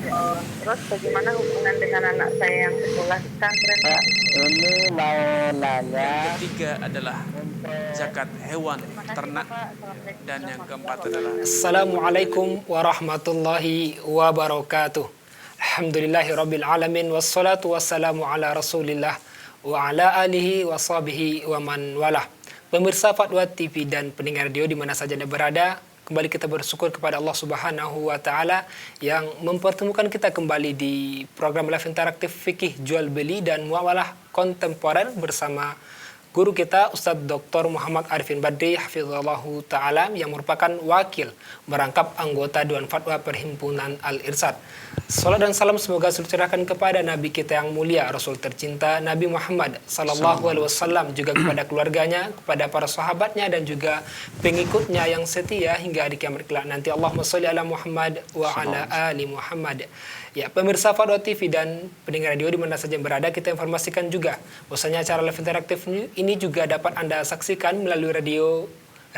Ya Allah. Terus bagaimana hubungan dengan anak saya yang sekolah di pesantren? Pak, ini mau nanya. Yang ketiga adalah zakat hewan Terima kasih ternak. Bapak. Assalamualaikum Dan yang warahmatullahi keempat wabarakatuh. adalah Assalamualaikum warahmatullahi wabarakatuh. Alhamdulillahirabbil alamin wassalatu wassalamu ala Rasulillah wa ala alihi wa sahbihi wa man walah. Pemirsa Fatwa TV dan pendengar radio di mana saja Anda berada, kembali kita bersyukur kepada Allah Subhanahu wa taala yang mempertemukan kita kembali di program live interaktif fikih jual beli dan muamalah kontemporer bersama guru kita Ustadz Dr. Muhammad Arifin Badri hafizallahu ta'ala yang merupakan wakil merangkap anggota Dewan Fatwa Perhimpunan Al-Irsyad. Salam dan salam semoga selalu tercurahkan kepada Nabi kita yang mulia, Rasul tercinta Nabi Muhammad sallallahu alaihi wasallam, juga kepada keluarganya, kepada para sahabatnya dan juga pengikutnya yang setia hingga hari kiamat kelak nanti. Allahumma sholli ala Muhammad wa ala ali Muhammad. Ya, pemirsa Fatwa TV dan pendengar radio di mana saja berada, kita informasikan juga bahwasanya acara live interaktif ini juga dapat Anda saksikan melalui radio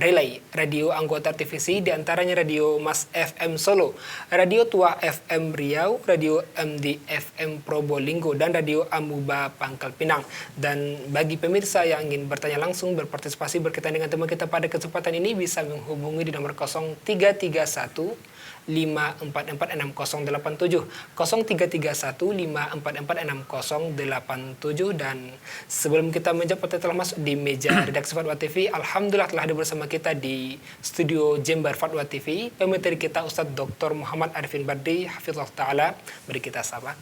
relay, radio anggota TVC, diantaranya radio Mas FM Solo, radio Tua FM Riau, radio MD FM Probolinggo, dan radio Amuba Pangkal Pinang. Dan bagi pemirsa yang ingin bertanya langsung, berpartisipasi, berkaitan dengan teman kita pada kesempatan ini, bisa menghubungi di nomor 0331 5446087 0331 5446087. Dan sebelum kita menjawab telah masuk di meja redaksi Fatwa TV, alhamdulillah telah ada bersama kita di studio Jember Fatwa TV pemateri kita Ustadz Dr. Muhammad Arifin Badri hafizallahu taala. Beri kita sahabat.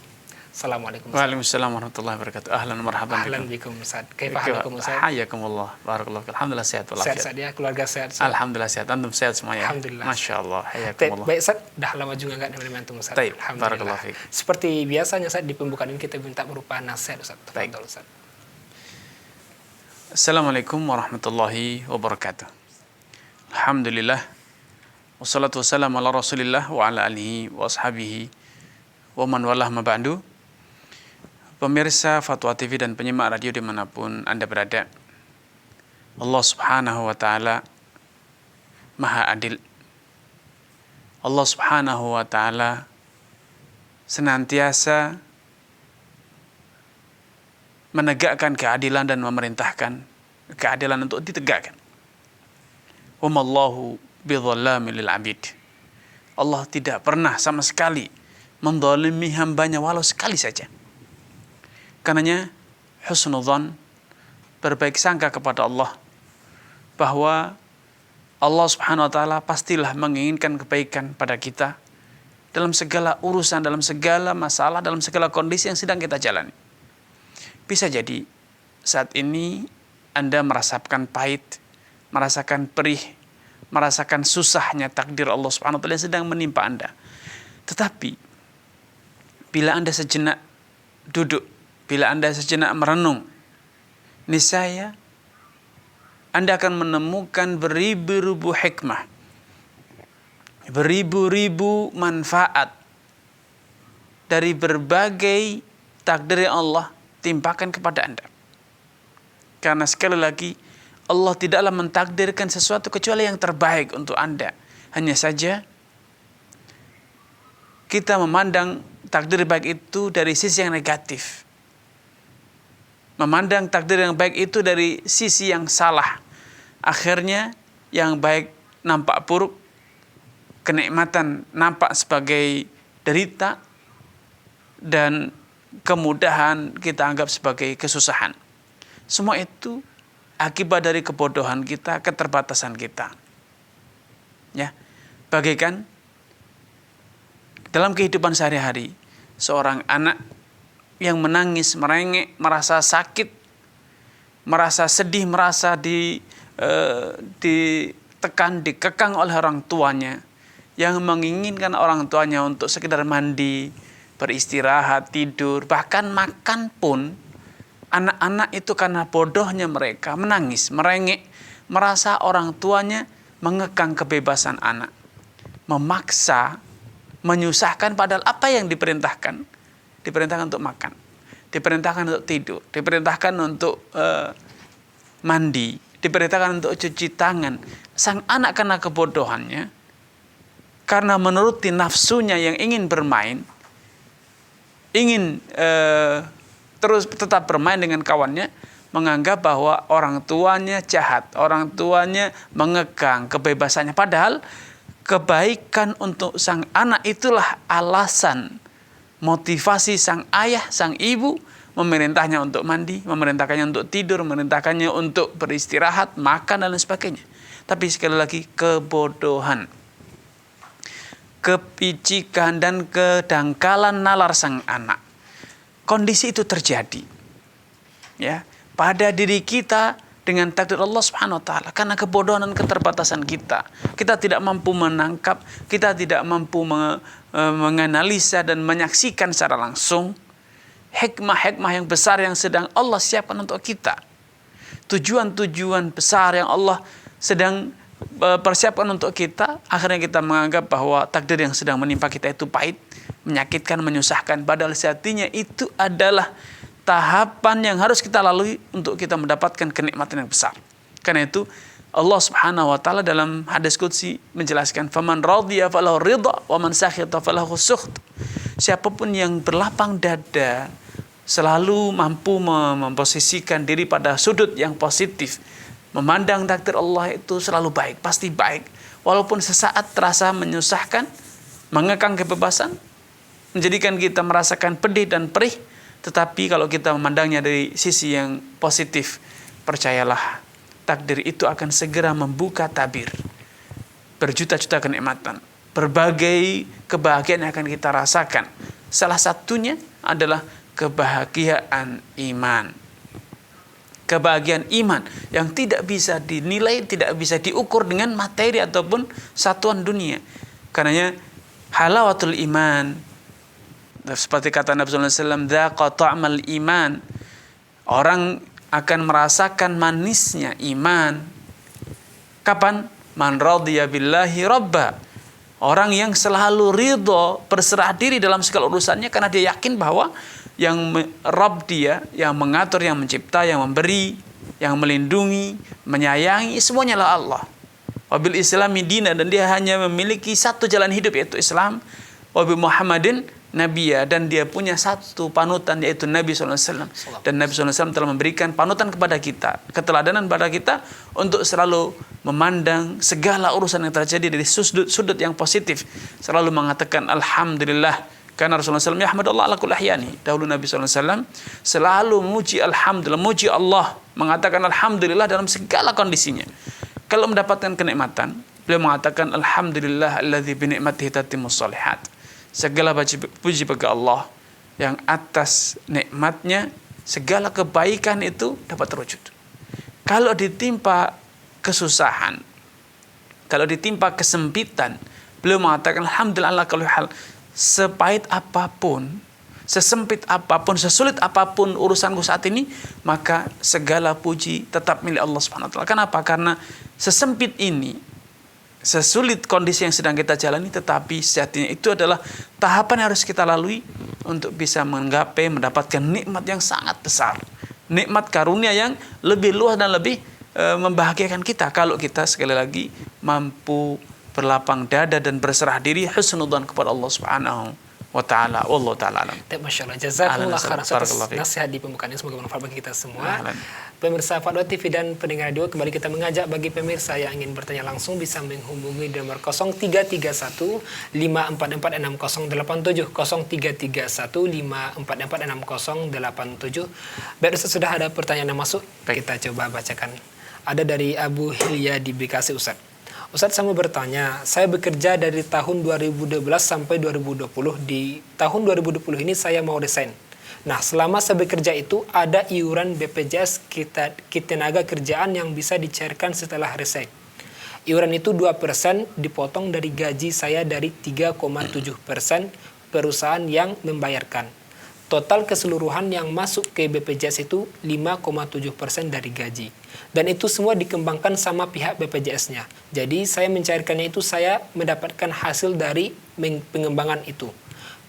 Assalamualaikum. Waalaikumsalam warahmatullahi wabarakatuh. Ahlan marhaban. Ahlan bikum Ustaz. Kaifa halakum Ustaz? Hayakumullah. Barakallahu. Alhamdulillah sehat walafiat. Sehat ya, keluarga sehat. Alhamdulillah sehat. Antum sehat semua ya? Alhamdulillah. Masya Allah. Hayakumullah. Baik Ustaz, dah lama juga enggak menerima antum Ustaz. Baik. Alhamdulillah. Barakallahu fiik. Seperti biasanya Ustaz, di pembukaan ini kita minta berupa nasihat Ustaz. Baik. Tafadhol Ustaz. Assalamualaikum warahmatullahi wabarakatuh. Alhamdulillah. Wassalatu wassalamu ala Rasulillah wa ala alihi wa ashabihi wa man walah ma ba'du. Pemirsa Fatwa TV dan penyimak radio dimanapun Anda berada, Allah Subhanahu wa ta'ala Maha Adil. Allah Subhanahu wa ta'ala senantiasa menegakkan keadilan dan memerintahkan keadilan untuk ditegakkan. Wamallahu bidzallamin lil abid. Allah tidak pernah sama sekali menzalimi hambanya walau sekali saja. Karenanya husnudzan, berbaik sangka kepada Allah bahwa Allah Subhanahu wa taala pastilah menginginkan kebaikan pada kita dalam segala urusan, dalam segala masalah, dalam segala kondisi yang sedang kita jalani. Bisa jadi saat ini Anda merasakan pahit, merasakan perih, merasakan susahnya takdir Allah Subhanahu wa taala yang sedang menimpa Anda. Tetapi bila Anda sejenak duduk, bila Anda sejenak merenung, niscaya Anda akan menemukan beribu-ribu hikmah, beribu-ribu manfaat dari berbagai takdir yang Allah timpakan kepada Anda. Karena sekali lagi, Allah tidaklah mentakdirkan sesuatu kecuali yang terbaik untuk Anda. Hanya saja kita memandang takdir baik itu dari sisi yang negatif. Memandang takdir yang baik itu dari sisi yang salah. Akhirnya yang baik nampak buruk, kenikmatan nampak sebagai derita, dan kemudahan kita anggap sebagai kesusahan. Semua itu akibat dari kebodohan kita, keterbatasan kita. Ya, bagaikan dalam kehidupan sehari-hari, seorang anak yang menangis, merengek, merasa sakit, merasa sedih, merasa ditekan, dikekang oleh orang tuanya, yang menginginkan orang tuanya untuk sekedar mandi, beristirahat, tidur, bahkan makan pun, anak-anak itu karena bodohnya mereka menangis, merengek, merasa orang tuanya mengekang kebebasan anak, memaksa, menyusahkan, padahal apa yang diperintahkan? Diperintahkan untuk makan, diperintahkan untuk tidur, diperintahkan untuk mandi, diperintahkan untuk cuci tangan. Sang anak karena kebodohannya, karena menuruti nafsunya yang ingin bermain, ingin terus tetap bermain dengan kawannya, menganggap bahwa orang tuanya jahat, orang tuanya mengekang kebebasannya. Padahal kebaikan untuk sang anak itulah alasan, motivasi sang ayah, sang ibu memerintahnya untuk mandi, memerintahkannya untuk tidur, memerintahkannya untuk beristirahat, makan, dan lain sebagainya. Tapi sekali lagi, kebodohan, kepicikan, dan kedangkalan nalar sang anak. Kondisi itu terjadi, ya, pada diri kita dengan takdir Allah Subhanahu wa taala, karena kebodohan dan keterbatasan kita. Kita tidak mampu menangkap, kita tidak mampu menganalisa dan menyaksikan secara langsung hikmah-hikmah yang besar yang sedang Allah siapkan untuk kita. Tujuan-tujuan besar yang Allah sedang persiapkan untuk kita. Akhirnya kita menganggap bahwa takdir yang sedang menimpa kita itu pahit, menyakitkan, menyusahkan. Padahal sejatinya itu adalah tahapan yang harus kita lalui untuk kita mendapatkan kenikmatan yang besar. Karena itu Allah Subhanahu wa taala dalam hadis qudsi menjelaskan, faman radiya falahu ridha wa man sakhita falahu sukht. Siapapun yang berlapang dada, selalu mampu memposisikan diri pada sudut yang positif, memandang takdir Allah itu selalu baik, pasti baik, walaupun sesaat terasa menyusahkan, mengekang kebebasan, menjadikan kita merasakan pedih dan perih. Tetapi kalau kita memandangnya dari sisi yang positif, percayalah, takdir itu akan segera membuka tabir berjuta-juta kenikmatan, berbagai kebahagiaan yang akan kita rasakan. Salah satunya adalah kebahagiaan iman. Kebahagiaan iman yang tidak bisa dinilai, tidak bisa diukur dengan materi ataupun satuan dunia. Karenanya halawatul iman, seperti kata Nabi sallallahu alaihi wasallam, dzaqa ta'mal iman. Orang akan merasakan manisnya iman. Kapan? Man radiya billahi rabba. Orang yang selalu ridho, berserah diri dalam segala urusannya karena dia yakin bahwa yang Rabb dia, yang mengatur, yang mencipta, yang memberi, yang melindungi, menyayangi, semuanya adalah Allah. Wabil islami dina, dan dia hanya memiliki satu jalan hidup, yaitu Islam. Wabi Muhammadin nabiya, dan dia punya satu panutan, yaitu Nabi SAW. Dan Nabi SAW telah memberikan panutan kepada kita, keteladanan kepada kita untuk selalu memandang segala urusan yang terjadi dari sudut yang positif, selalu mengatakan alhamdulillah. Karena Rasulullah SAW yahmadallah ala kulli ahyani. Dahulu Nabi SAW selalu memuji alhamdulillah, memuji Allah, mengatakan alhamdulillah dalam segala kondisinya. Kalau mendapatkan kenikmatan, beliau mengatakan alhamdulillah alladzi bi ni'matihi tatimmus shalihat. Segala puji bagi Allah yang atas nikmatnya segala kebaikan itu dapat terwujud. Kalau ditimpa kesusahan, kalau ditimpa kesempitan, beliau mengatakan alhamdulillah ala kulli hal. Sepahit apapun, sesempit apapun, sesulit apapun urusanku saat ini, maka segala puji tetap milik Allah Subhanahu wa taala. Kenapa? Karena sesempit ini, sesulit kondisi yang sedang kita jalani, tetapi sejatinya itu adalah tahapan yang harus kita lalui untuk bisa menggapai, mendapatkan nikmat yang sangat besar, nikmat karunia yang lebih luas dan lebih membahagiakan kita kalau kita sekali lagi mampu berlapang dada dan berserah diri, husnudzan kepada Allah Subhanahu wa taala. Wallahu taala alam. Masya Allah, jazakumullah khairan atas nasihat di pembukaan ini, semoga bermanfaat bagi kita semua. Pemirsa Fatwa TV dan pendengar radio, kembali kita mengajak bagi pemirsa yang ingin bertanya langsung bisa menghubungi di nomor 0331 544 6087, 0331 544 6087. Baik, Ustaz, sudah ada pertanyaan yang masuk. Baik. Kita coba bacakan. Ada dari Abu Hilya di Bekasi, Ustaz. Ustaz, saya mau bertanya, saya bekerja dari tahun 2012 sampai 2020. Di tahun 2020 ini saya mau resign. Nah, selama saya bekerja itu ada iuran BPJS ketenaga kerjaan yang bisa dicairkan setelah resign. Iuran itu 2% dipotong dari gaji saya dari 3,7% perusahaan yang membayarkan. Total keseluruhan yang masuk ke BPJS itu 5,7% dari gaji. Dan itu semua dikembangkan sama pihak BPJS-nya. Jadi saya mencairkannya itu, saya mendapatkan hasil dari pengembangan itu.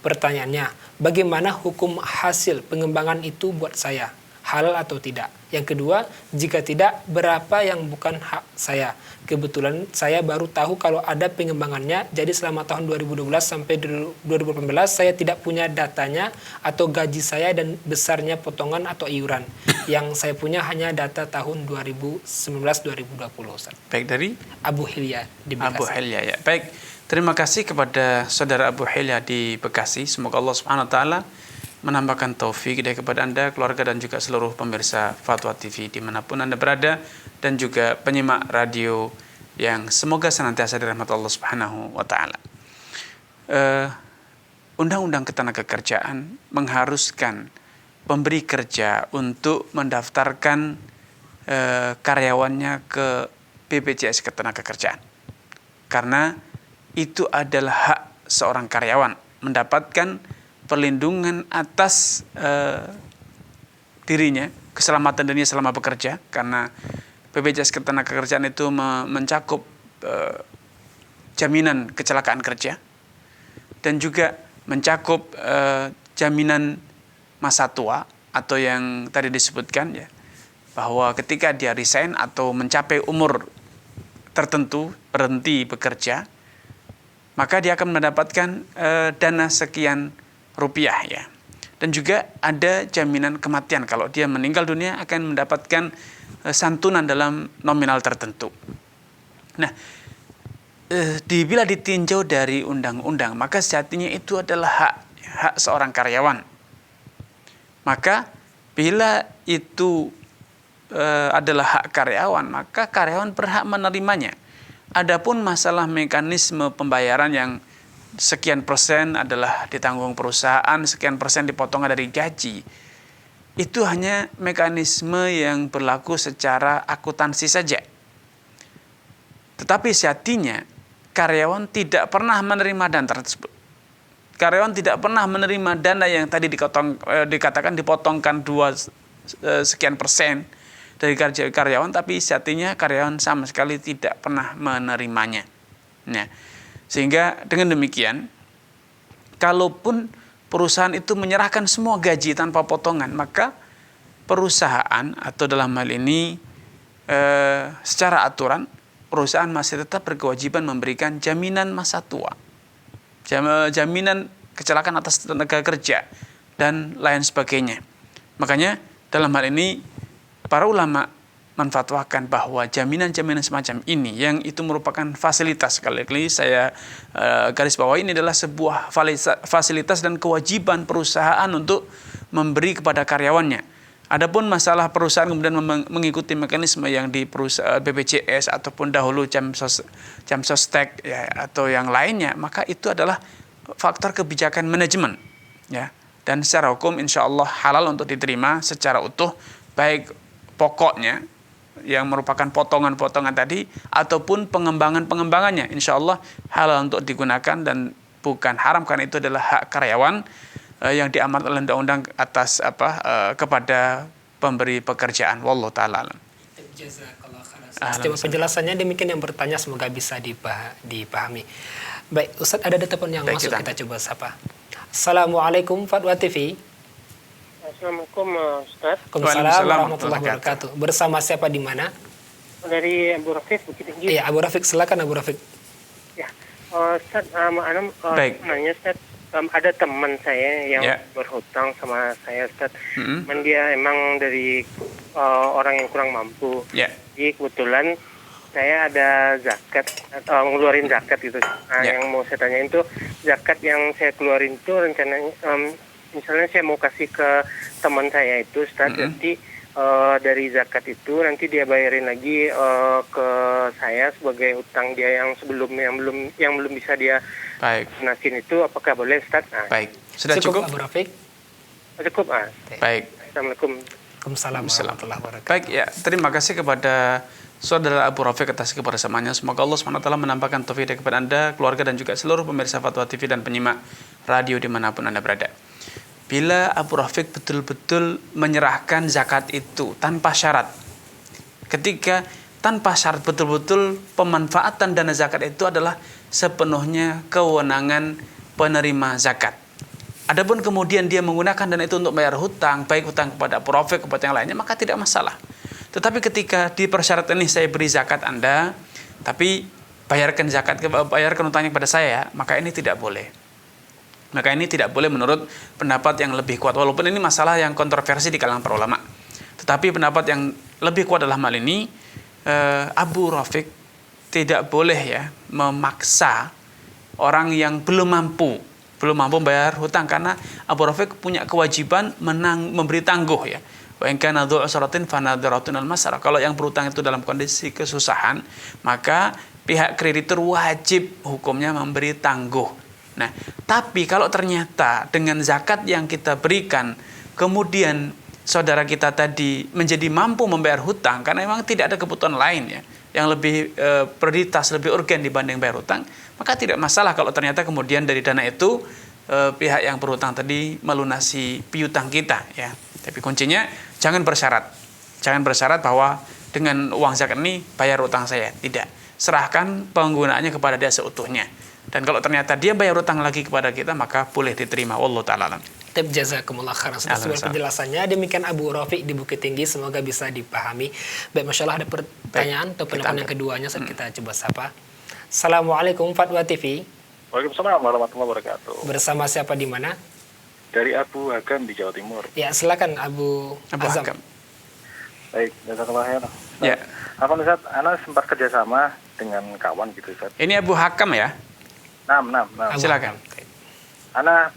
Pertanyaannya, bagaimana hukum hasil pengembangan itu buat saya? halal atau tidak. Yang kedua, jika tidak, berapa yang bukan hak saya. Kebetulan saya baru tahu kalau ada pengembangannya, jadi selama tahun 2012 sampai 2018 saya tidak punya datanya atau gaji saya dan besarnya potongan atau iuran. Yang saya punya hanya data tahun 2019-2020. Ustaz. Baik, dari Abu Hilya di Bekasi. Abu Hilya ya. Baik, terima kasih kepada saudara Abu Hilya di Bekasi. Semoga Allah Subhanahu wa taala menambahkan taufik hidayah kepada Anda, keluarga dan juga seluruh pemirsa Fatwa TV dimanapun Anda berada, dan juga penyimak radio yang semoga senantiasa dirahmati Allah Subhanahu wa taala. Undang-undang Ketenagakerjaan mengharuskan pemberi kerja untuk mendaftarkan karyawannya ke BPJS Ketenagakerjaan. Karena itu adalah hak seorang karyawan mendapatkan perlindungan atas dirinya, keselamatan dirinya selama bekerja, karena BPJS Ketenagakerjaan itu mencakup jaminan kecelakaan kerja dan juga mencakup jaminan masa tua atau yang tadi disebutkan ya, bahwa ketika dia resign atau mencapai umur tertentu berhenti bekerja, maka dia akan mendapatkan dana sekian rupiah ya. Dan juga ada jaminan kematian, kalau dia meninggal dunia akan mendapatkan santunan dalam nominal tertentu. Nah, bila ditinjau dari undang-undang, maka sejatinya itu adalah hak seorang karyawan. Maka bila itu adalah hak karyawan, maka karyawan berhak menerimanya. Adapun masalah mekanisme pembayaran yang sekian persen adalah ditanggung perusahaan, sekian persen dipotong dari gaji, itu hanya mekanisme yang berlaku secara akuntansi saja. Tetapi sejatinya karyawan tidak pernah menerima dana tersebut. Karyawan tidak pernah menerima dana yang tadi dikatakan dipotongkan sekian persen dari gaji karyawan, tapi sejatinya karyawan sama sekali tidak pernah menerimanya. Nah, sehingga dengan demikian, kalaupun perusahaan itu menyerahkan semua gaji tanpa potongan, maka perusahaan atau dalam hal ini secara aturan perusahaan masih tetap berkewajiban memberikan jaminan masa tua, jaminan kecelakaan atas tenaga kerja dan lain sebagainya. Makanya dalam hal ini para ulama menfatwakan bahwa jaminan-jaminan semacam ini yang itu merupakan fasilitas, sekali lagi saya garis bawahi, ini adalah sebuah fasilitas dan kewajiban perusahaan untuk memberi kepada karyawannya. Adapun masalah perusahaan kemudian mengikuti mekanisme yang di perusahaan BPJS ataupun dahulu jam sostek ya, atau yang lainnya, maka itu adalah faktor kebijakan manajemen ya, dan secara hukum insya Allah halal untuk diterima secara utuh, baik pokoknya yang merupakan potongan-potongan tadi ataupun pengembangannya, insya Allah halal untuk digunakan dan bukan haram, karena itu adalah hak karyawan yang diamanat oleh undang-undang atas kepada pemberi pekerjaan. Wallahu taala alam. Penjelasannya demikian, yang bertanya semoga bisa dipahami. Baik, Ustadz, ada telepon yang masuk, kita coba sapa. Assalamualaikum Fatwa TV. Assalamualaikum Ustaz. Waalaikumsalam warahmatullahi wabarakatuh. Bersama siapa, di mana? Dari Abu Rafiq, Bukit Tinggi. Iya, Abu Rafiq, silakan Abu Rafiq. Ya, Ustaz, nanya Ustaz, ada teman saya yang berhutang sama saya Ustaz. Dan dia emang dari orang yang kurang mampu. Jadi kebetulan saya ada zakat, ngeluarin zakat gitu. Yang mau saya tanyain tuh, zakat yang saya keluarin itu rencananya misalnya saya mau kasih ke teman saya itu Ustaz, nanti dari zakat itu nanti dia bayarin lagi ke saya sebagai hutang dia yang sebelumnya yang belum bisa dia lunasin itu, apakah boleh Ustaz? Baik, sudah cukup Abu Rafiq? Cukup. Baik. Assalamualaikum. Waalaikumsalam warahmatullahi wabarakatuh. Baik ya, terima kasih kepada saudara Abu Rafiq atas kebersamaannya. Semoga Allah SWT menampakkan taufik kepada Anda, keluarga dan juga seluruh pemirsa Fatwa TV dan penyimak radio dimanapun Anda berada. Bila Abu Rafiq betul-betul menyerahkan zakat itu tanpa syarat, ketika tanpa syarat betul-betul pemanfaatan dana zakat itu adalah sepenuhnya kewenangan penerima zakat. Adapun kemudian dia menggunakan dana itu untuk bayar hutang, baik hutang kepada profit kepada yang lainnya, maka tidak masalah. Tetapi ketika di persyaratan ini saya beri zakat Anda, tapi bayarkan hutangnya kepada saya, maka ini tidak boleh. Maka ini tidak boleh menurut pendapat yang lebih kuat. Walaupun ini masalah yang kontroversi di kalangan para ulama. Tetapi pendapat yang lebih kuat dalam hal ini, Abu Rafiq tidak boleh ya memaksa orang yang belum mampu bayar hutang, karena Abu Rafiq punya kewajiban memberi tangguh ya. Wa in kana dzu usratin fa nadhiratun al-masarah. Kalau yang berhutang itu dalam kondisi kesusahan, maka pihak kreditur wajib hukumnya memberi tangguh. Nah, tapi kalau ternyata dengan zakat yang kita berikan, kemudian saudara kita tadi menjadi mampu membayar hutang karena memang tidak ada kebutuhan lain ya, yang lebih prioritas, lebih urgen dibanding bayar hutang, maka tidak masalah kalau ternyata kemudian dari dana itu pihak yang berhutang tadi melunasi piutang kita ya. Tapi kuncinya jangan bersyarat bahwa dengan uang zakat ini bayar hutang saya. Tidak. Serahkan penggunaannya kepada dia seutuhnya. Dan kalau ternyata dia bayar hutang lagi kepada kita, maka boleh diterima. Wallahu ta'ala alam. Jazakumullah khairan atas penjelasannya. Demikian Abu Rafiq di Bukit Tinggi, semoga bisa dipahami. Baik, Masya Allah, ada pertanyaan atau penelpon yang keduanya kita coba sapa. Assalamualaikum Fatwa TV. Waalaikumsalam warahmatullahi wabarakatuh. Bersama siapa di mana? Dari Abu Hakam di Jawa Timur. Ya, silakan Abu Azam. Hakam. Baik, jazakallah khairan. Ya. Apa Ustaz, ana sempat kerjasama dengan kawan gitu Ustaz. Ini Abu Hakam ya? Nah. Silakan. Ana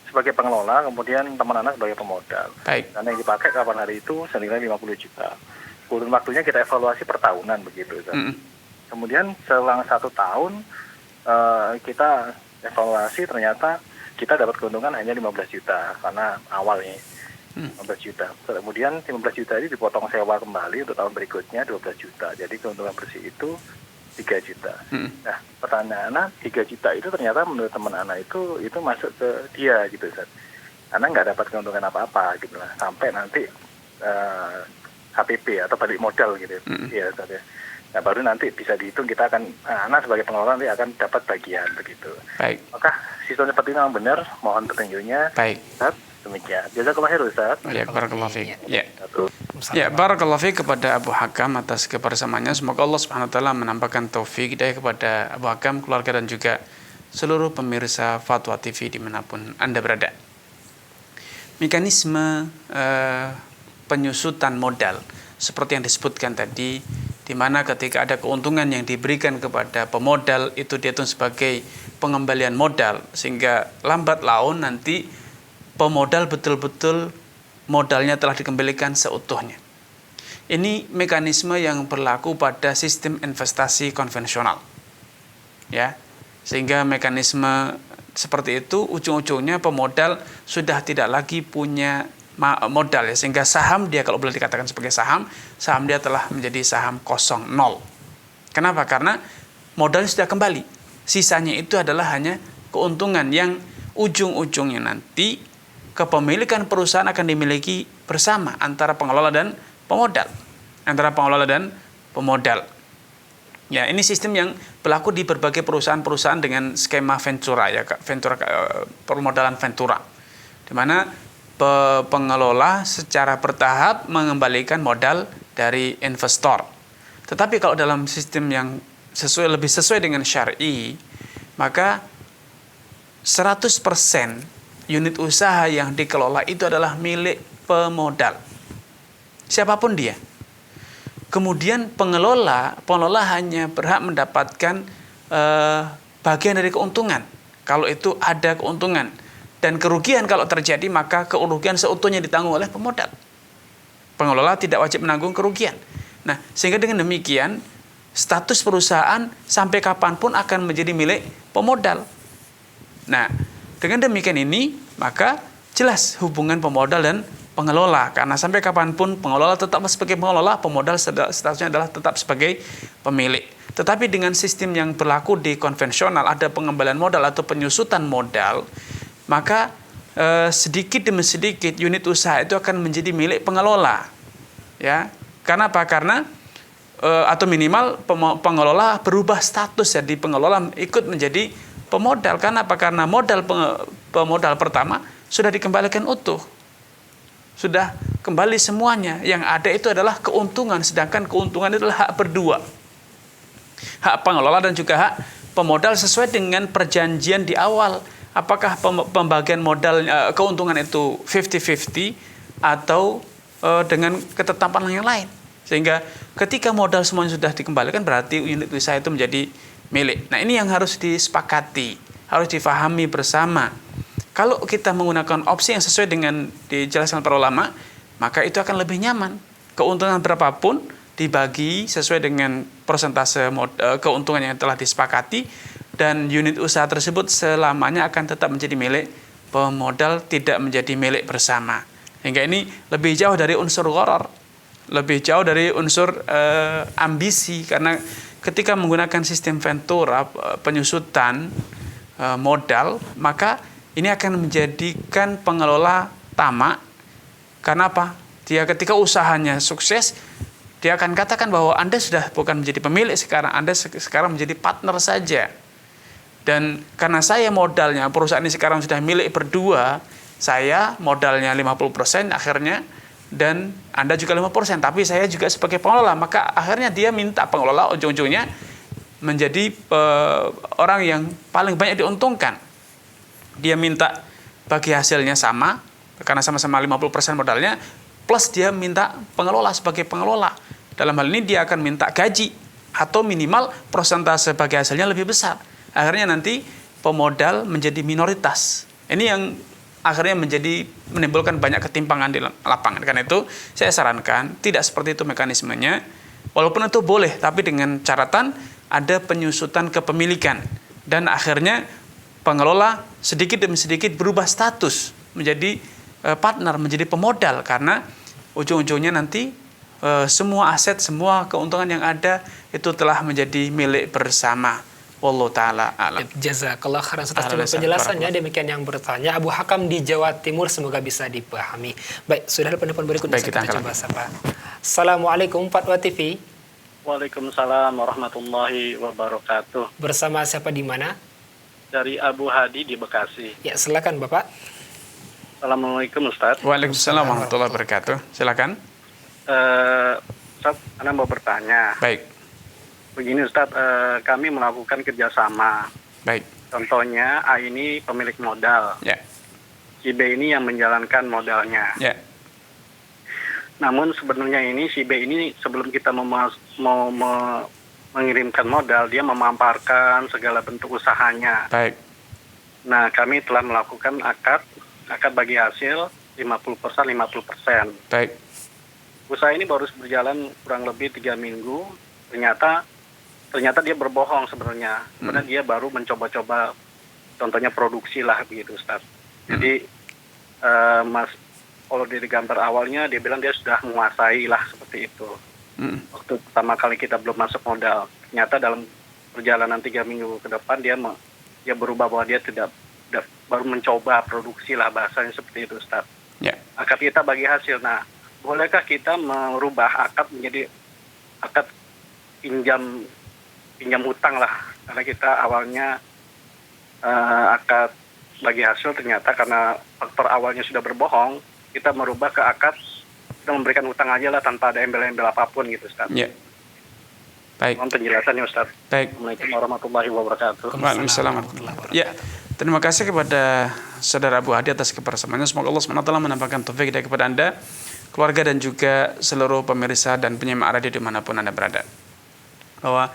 sebagai pengelola, kemudian teman ana sebagai pemodal. Baik. Dan yang dipakai kapan hari itu senilai 50 juta. Kurun waktunya kita evaluasi per tahunan begitu Ustaz. Kemudian selang 1 tahun kita evaluasi, ternyata kita dapat keuntungan hanya 15 juta karena awalnya 15 juta. Kemudian 15 juta ini dipotong sewa kembali untuk tahun berikutnya 12 juta. Jadi keuntungan bersih itu 3 juta. Nah, pertanyaannya 3 juta itu ternyata menurut teman anak itu masuk ke dia gitu Ustaz. Anak nggak dapat keuntungan apa-apa gitu lah. Sampai nanti HPP atau balik modal gitu. Iya Ustaz ya. Nah, baru nanti bisa dihitung, kita akan anak sebagai pengelola nanti akan dapat bagian begitu. Baik. Maka sistem seperti ini memang benar, mohon petunjuknya. Baik. Ustaz, demikian. Jazakallahu khairan Ustaz. Ya, barakallahu fiik. Ya. Satu. Ya, barakallahu fiik kepada Abu Hakam atas kebersamaannya. Semoga Allah Subhanahu wa taala menampakkan taufik hidayah kepada Abu Hakam, keluarga dan juga seluruh pemirsa Fatwa TV dimanapun Anda berada. Mekanisme penyusutan modal seperti yang disebutkan tadi, di mana ketika ada keuntungan yang diberikan kepada pemodal itu dihitung sebagai pengembalian modal, sehingga lambat laun nanti pemodal betul-betul modalnya telah dikembalikan seutuhnya. Ini mekanisme yang berlaku pada sistem investasi konvensional. Ya. Sehingga mekanisme seperti itu ujung-ujungnya pemodal sudah tidak lagi punya modal ya, sehingga saham dia, kalau boleh dikatakan sebagai saham dia telah menjadi saham kosong, nol. Kenapa? Karena modalnya sudah kembali. Sisanya itu adalah hanya keuntungan yang ujung-ujungnya nanti kepemilikan perusahaan akan dimiliki bersama antara pengelola dan pemodal. Ya, ini sistem yang berlaku di berbagai perusahaan-perusahaan dengan skema Ventura ya, permodalan Ventura. Di mana pengelola secara bertahap mengembalikan modal dari investor. Tetapi kalau dalam sistem yang lebih sesuai dengan syar'i, maka 100% unit usaha yang dikelola itu adalah milik pemodal. Siapapun dia. Kemudian pengelola hanya berhak mendapatkan bagian dari keuntungan. Kalau itu ada keuntungan. Dan kerugian kalau terjadi, maka kerugian seutuhnya ditanggung oleh pemodal. Pengelola tidak wajib menanggung kerugian. Nah, sehingga dengan demikian, status perusahaan sampai kapanpun akan menjadi milik pemodal. Nah, dengan demikian ini, maka jelas hubungan pemodal dan pengelola. Karena sampai kapanpun pengelola tetap sebagai pengelola, pemodal statusnya adalah tetap sebagai pemilik. Tetapi dengan sistem yang berlaku di konvensional, ada pengembalian modal atau penyusutan modal, maka sedikit demi sedikit unit usaha itu akan menjadi milik pengelola. Ya, karena apa? Karena atau minimal pengelola berubah status, jadi pengelola ikut menjadi pemodal. Karena apa? Karena modal pemodal pertama sudah dikembalikan utuh. Sudah kembali semuanya. Yang ada itu adalah keuntungan, sedangkan keuntungan itu adalah hak berdua. Hak pengelola dan juga hak pemodal sesuai dengan perjanjian di awal. Apakah pembagian modal keuntungan itu 50-50 atau dengan ketetapan yang lain. Sehingga ketika modal semuanya sudah dikembalikan, berarti unit usaha itu menjadi milik. Nah, ini yang harus disepakati, harus difahami bersama. Kalau kita menggunakan opsi yang sesuai dengan dijelaskan para ulama, maka itu akan lebih nyaman. Keuntungan berapapun dibagi sesuai dengan persentase keuntungan yang telah disepakati, dan unit usaha tersebut selamanya akan tetap menjadi milik pemodal, tidak menjadi milik bersama. Hingga ini lebih jauh dari unsur gharar, lebih jauh dari unsur ambisi, karena ketika menggunakan sistem ventura, penyusutan modal, maka ini akan menjadikan pengelola tamak. Karena apa? Dia ketika usahanya sukses, dia akan katakan bahwa Anda sudah bukan menjadi pemilik sekarang, Anda sekarang menjadi partner saja. Dan karena saya modalnya, perusahaan ini sekarang sudah milik berdua, saya modalnya 50% akhirnya, dan Anda juga 5%, tapi saya juga sebagai pengelola, maka akhirnya dia minta pengelola ujung-ujungnya menjadi orang yang paling banyak diuntungkan. Dia minta bagi hasilnya sama, karena sama-sama 50% modalnya, plus dia minta pengelola sebagai pengelola. Dalam hal ini dia akan minta gaji, atau minimal persentase bagi hasilnya lebih besar. Akhirnya nanti pemodal menjadi minoritas. Ini yang akhirnya menimbulkan banyak ketimpangan di lapangan. Karena itu saya sarankan tidak seperti itu mekanismenya. Walaupun itu boleh, tapi dengan catatan ada penyusutan kepemilikan. Dan akhirnya pengelola sedikit demi sedikit berubah status menjadi partner, menjadi pemodal. Karena ujung-ujungnya nanti semua aset, semua keuntungan yang ada itu telah menjadi milik bersama. Wallahu ta'ala a'lam. Jazakallah khairan atas penjelasannya. Demikian yang bertanya Abu Hakam di Jawa Timur, semoga bisa dipahami. Baik, sudah ada penelpon berikutnya. Baik, kita coba sapa. Assalamualaikum Fatwa TV. Waalaikumsalam warahmatullahi wabarakatuh. Bersama siapa di mana? Dari Abu Hadi di Bekasi. Ya, silakan Bapak. Assalamualaikum Ustaz. Waalaikumsalam warahmatullahi wabarakatuh. Silakan. Ustaz, Anda mau bertanya. Baik. Begini Ustaz, kami melakukan kerjasama. Baik. Contohnya A ini pemilik modal. Ya. Si B ini yang menjalankan modalnya. Ya. Namun sebenarnya ini si B ini sebelum kita mau mengirimkan modal, dia memamparkan segala bentuk usahanya. Baik. Nah, kami telah melakukan akad bagi hasil 50%. Baik. Usaha ini baru berjalan kurang lebih 3 minggu. Ternyata dia berbohong sebenarnya. Sebenarnya dia baru mencoba-coba, contohnya produksi lah begitu Ustaz. Jadi Mas, kalau di gambar awalnya dia bilang dia sudah menguasai lah seperti itu. Waktu pertama kali kita belum masuk modal. Ternyata dalam perjalanan 3 minggu ke depan dia berubah bahwa dia tidak baru mencoba produksi lah, bahasanya seperti itu Ustaz. Ya. Akad kita bagi hasil. Nah, bolehkah kita merubah akad menjadi akad pinjam hutang lah, karena kita awalnya akad bagi hasil, ternyata karena faktor awalnya sudah berbohong, kita merubah ke akad kita memberikan hutang aja lah tanpa ada embel-embel apapun gitu Ustaz. Ya. Baik. Mohon penjelasannya Ustaz. Baik. Assalamualaikum warahmatullahi wabarakatuh. Waalaikumsalam warahmatullahi wabarakatuh. Ya. Terima kasih kepada saudara Abu Hadi atas kebersamaannya. Semoga Allah SWT menampakkan taufik hidayah kepada Anda, keluarga, dan juga seluruh pemirsa dan penyimak radio dimanapun Anda berada. Bahwa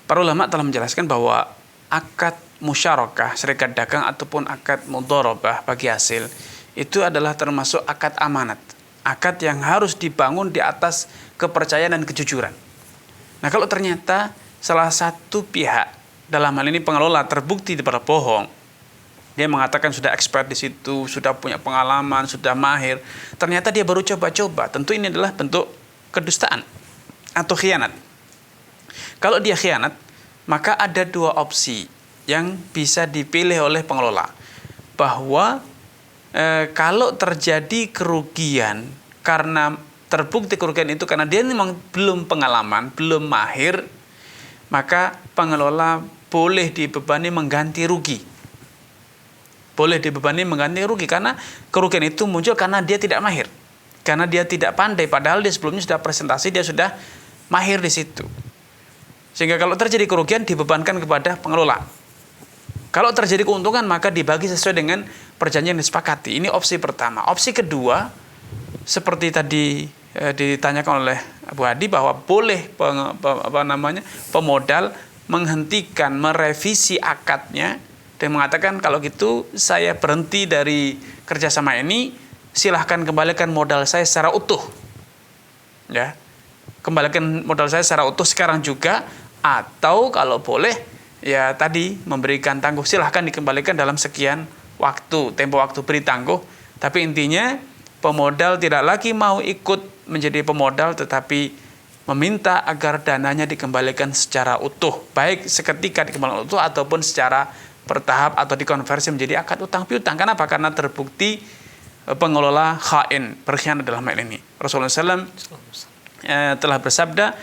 para ulama telah menjelaskan bahwa akad musyarakah, serikat dagang, ataupun akad mudharabah bagi hasil, itu adalah termasuk akad amanat. Akad yang harus dibangun di atas kepercayaan dan kejujuran. Nah, kalau ternyata salah satu pihak, dalam hal ini pengelola, terbukti berbohong, dia mengatakan sudah expert di situ, sudah punya pengalaman, sudah mahir, ternyata dia baru coba-coba, tentu ini adalah bentuk kedustaan atau khianat. Kalau dia khianat, maka ada dua opsi yang bisa dipilih oleh pengelola. Bahwa kalau terjadi kerugian karena terbukti kerugian itu karena dia memang belum pengalaman, belum mahir, maka pengelola boleh dibebani mengganti rugi. boleh dibebani mengganti rugi, karena kerugian itu muncul karena dia tidak mahir, karena dia tidak pandai, padahal dia sebelumnya sudah presentasi, dia sudah mahir di situ. Sehingga kalau terjadi kerugian dibebankan kepada pengelola. Kalau terjadi keuntungan maka dibagi sesuai dengan perjanjian yang disepakati. Ini opsi pertama. Opsi kedua, seperti tadi ditanyakan oleh Abu Hadi, bahwa boleh pemodal menghentikan, merevisi akadnya dan mengatakan, kalau gitu saya berhenti dari kerjasama ini, silahkan kembalikan modal saya secara utuh, ya, kembalikan modal saya secara utuh sekarang juga, atau kalau boleh ya tadi memberikan tangguh, silahkan dikembalikan dalam sekian waktu, tempo waktu beri tangguh. Tapi intinya pemodal tidak lagi mau ikut menjadi pemodal, tetapi meminta agar dananya dikembalikan secara utuh, baik seketika dikembalikan utuh ataupun secara bertahap atau dikonversi menjadi akad utang piutang. Kenapa? Karena terbukti pengelola khain, berkhianat dalam hal ini. Rasulullah SAW telah bersabda,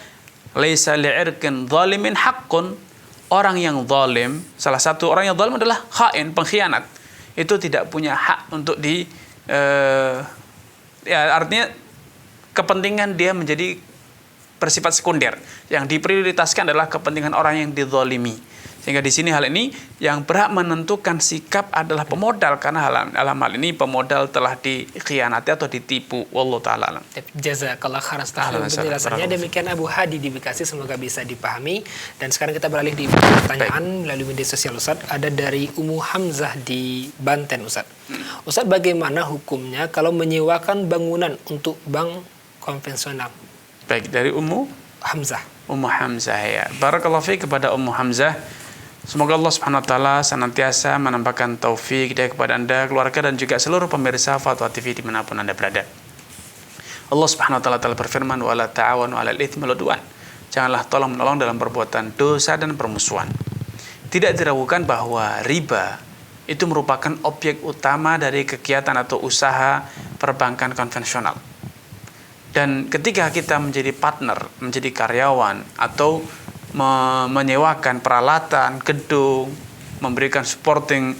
laisa li'irkin zalimin haqqun. Orang yang zalim, salah satu orang yang zalim adalah khain, pengkhianat. Itu tidak punya hak untuk artinya kepentingan dia menjadi bersifat sekunder. Yang diprioritaskan adalah kepentingan orang yang dizalimi. Sehingga di sini hal ini yang berhak menentukan sikap adalah pemodal, karena dalam hal ini pemodal telah dikhianati atau ditipu. Wallahu taala alam. Jazakallah khairan atas penjelasannya. Demikian Abu Hadi di Bekasi, semoga bisa dipahami. Dan sekarang kita beralih di pertanyaan melalui media sosial, Ustaz. Ada dari Ummu Hamzah di Banten, Ustaz. Ustaz, bagaimana hukumnya kalau menyewakan bangunan untuk bank konvensional? Baik, dari Ummu Hamzah. Ummu Hamzah, ya. Barakallahu fiik kepada Ummu Hamzah. Semoga Allah Subhanahu wa taala senantiasa menambahkan taufik hidayah kepada Anda, keluarga, dan juga seluruh pemirsa Fatwa TV dimanapun Anda berada. Allah Subhanahu wa taala telah berfirman, wala ta'awanu 'alal itsmi wal 'udwan. Janganlah tolong menolong dalam perbuatan dosa dan permusuhan. Tidak diragukan bahwa riba itu merupakan objek utama dari kegiatan atau usaha perbankan konvensional. Dan ketika kita menjadi partner, menjadi karyawan, atau menyewakan peralatan, gedung, memberikan supporting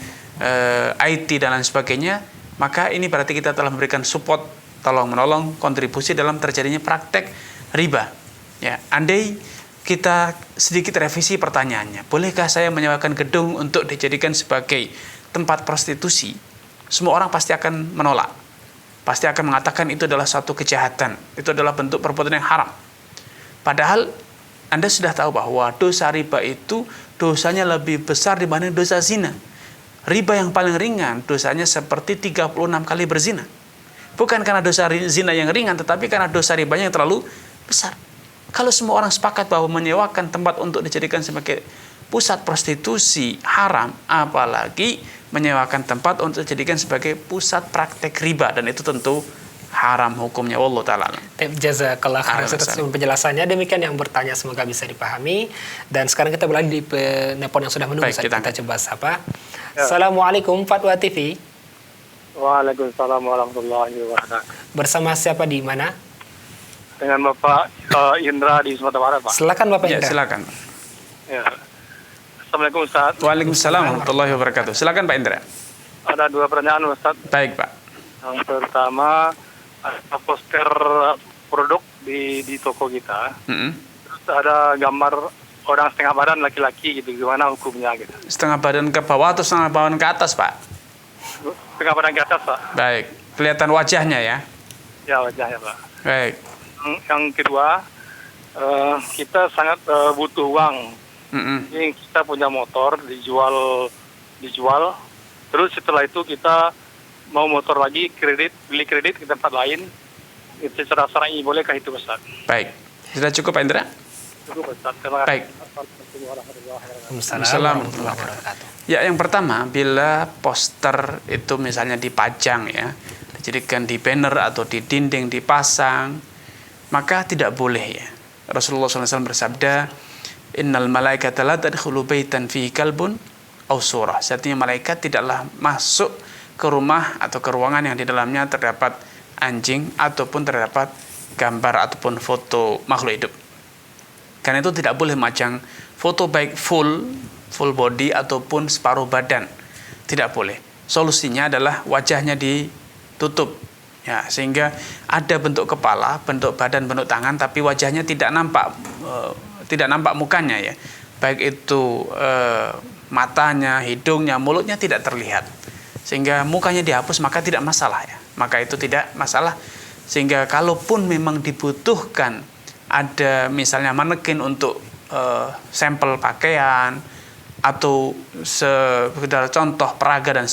IT dan lain sebagainya, maka ini berarti kita telah memberikan support, tolong menolong, kontribusi dalam terjadinya praktek riba. Ya, andai kita sedikit revisi pertanyaannya, bolehkah saya menyewakan gedung untuk dijadikan sebagai tempat prostitusi? Semua orang pasti akan menolak, pasti akan mengatakan itu adalah suatu kejahatan, itu adalah bentuk perbuatan yang haram. Padahal Anda sudah tahu bahwa dosa riba itu dosanya lebih besar dibanding dosa zina. Riba yang paling ringan dosanya seperti 36 kali berzina. Bukan karena dosa zina yang ringan, tetapi karena dosa ribanya yang terlalu besar. Kalau semua orang sepakat bahwa menyewakan tempat untuk dijadikan sebagai pusat prostitusi haram, apalagi menyewakan tempat untuk dijadikan sebagai pusat praktek riba, dan itu tentu haram hukumnya. Wallahu taala. Jazakallah khairan atas penjelasannya. Demikian yang bertanya, semoga bisa dipahami. Dan sekarang kita beralih di penelpon yang sudah menunggu. Baik, kita coba sapa. Ya. Assalamualaikum Fatwa TV. Waalaikumsalam warahmatullahi wabarakatuh. Bersama siapa, di mana? Dengan Bapak Indra di Sumatera Barat, Pak. Silakan Bapak Indra. Ya, silakan. Ya. Assalamualaikum Ustaz. Waalaikumsalam warahmatullahi wabarakatuh. Silakan Pak Indra. Ada dua pertanyaan Ustaz. Baik, Pak. Yang pertama, ada poster produk di toko kita. Terus ada gambar orang setengah badan laki-laki gitu. Gimana hukumnya gitu? Setengah badan ke bawah atau setengah badan ke atas, Pak? Setengah badan ke atas, Pak. Baik. Kelihatan wajahnya ya? Ya, wajahnya, Pak. Baik. Yang kedua, kita sangat butuh uang. Ini kita punya motor dijual. Terus setelah itu kita mau motor lagi, beli kredit ke tempat lain. Itu secara syar'i bolehkah itu, Ustaz? Baik. Sudah cukup Pak Indra? Cukup, Ustaz. Terima kasih. Baik. Assalamualaikum warahmatullahi wabarakatuh. Ya, yang pertama, bila poster itu misalnya dipajang ya, dijadikan di banner atau di dinding dipasang, maka tidak boleh ya. Rasulullah SAW bersabda, innal malaikata la tadkhulu baitan fihi kalbun aw surah. Artinya malaikat tidaklah masuk ke rumah atau ke ruangan yang di dalamnya terdapat anjing ataupun terdapat gambar ataupun foto makhluk hidup. Karena itu tidak boleh memajang foto baik full body ataupun separuh badan. Tidak boleh. solusinya adalah wajahnya ditutup, ya, sehingga ada bentuk kepala, bentuk badan, bentuk tangan, tapi wajahnya tidak nampak mukanya, ya, baik itu matanya, hidungnya, mulutnya tidak terlihat, sehingga mukanya dihapus, maka tidak masalah, ya, maka itu tidak masalah. Sehingga kalaupun memang dibutuhkan ada misalnya manekin untuk sampel pakaian atau sekedar contoh peraga dan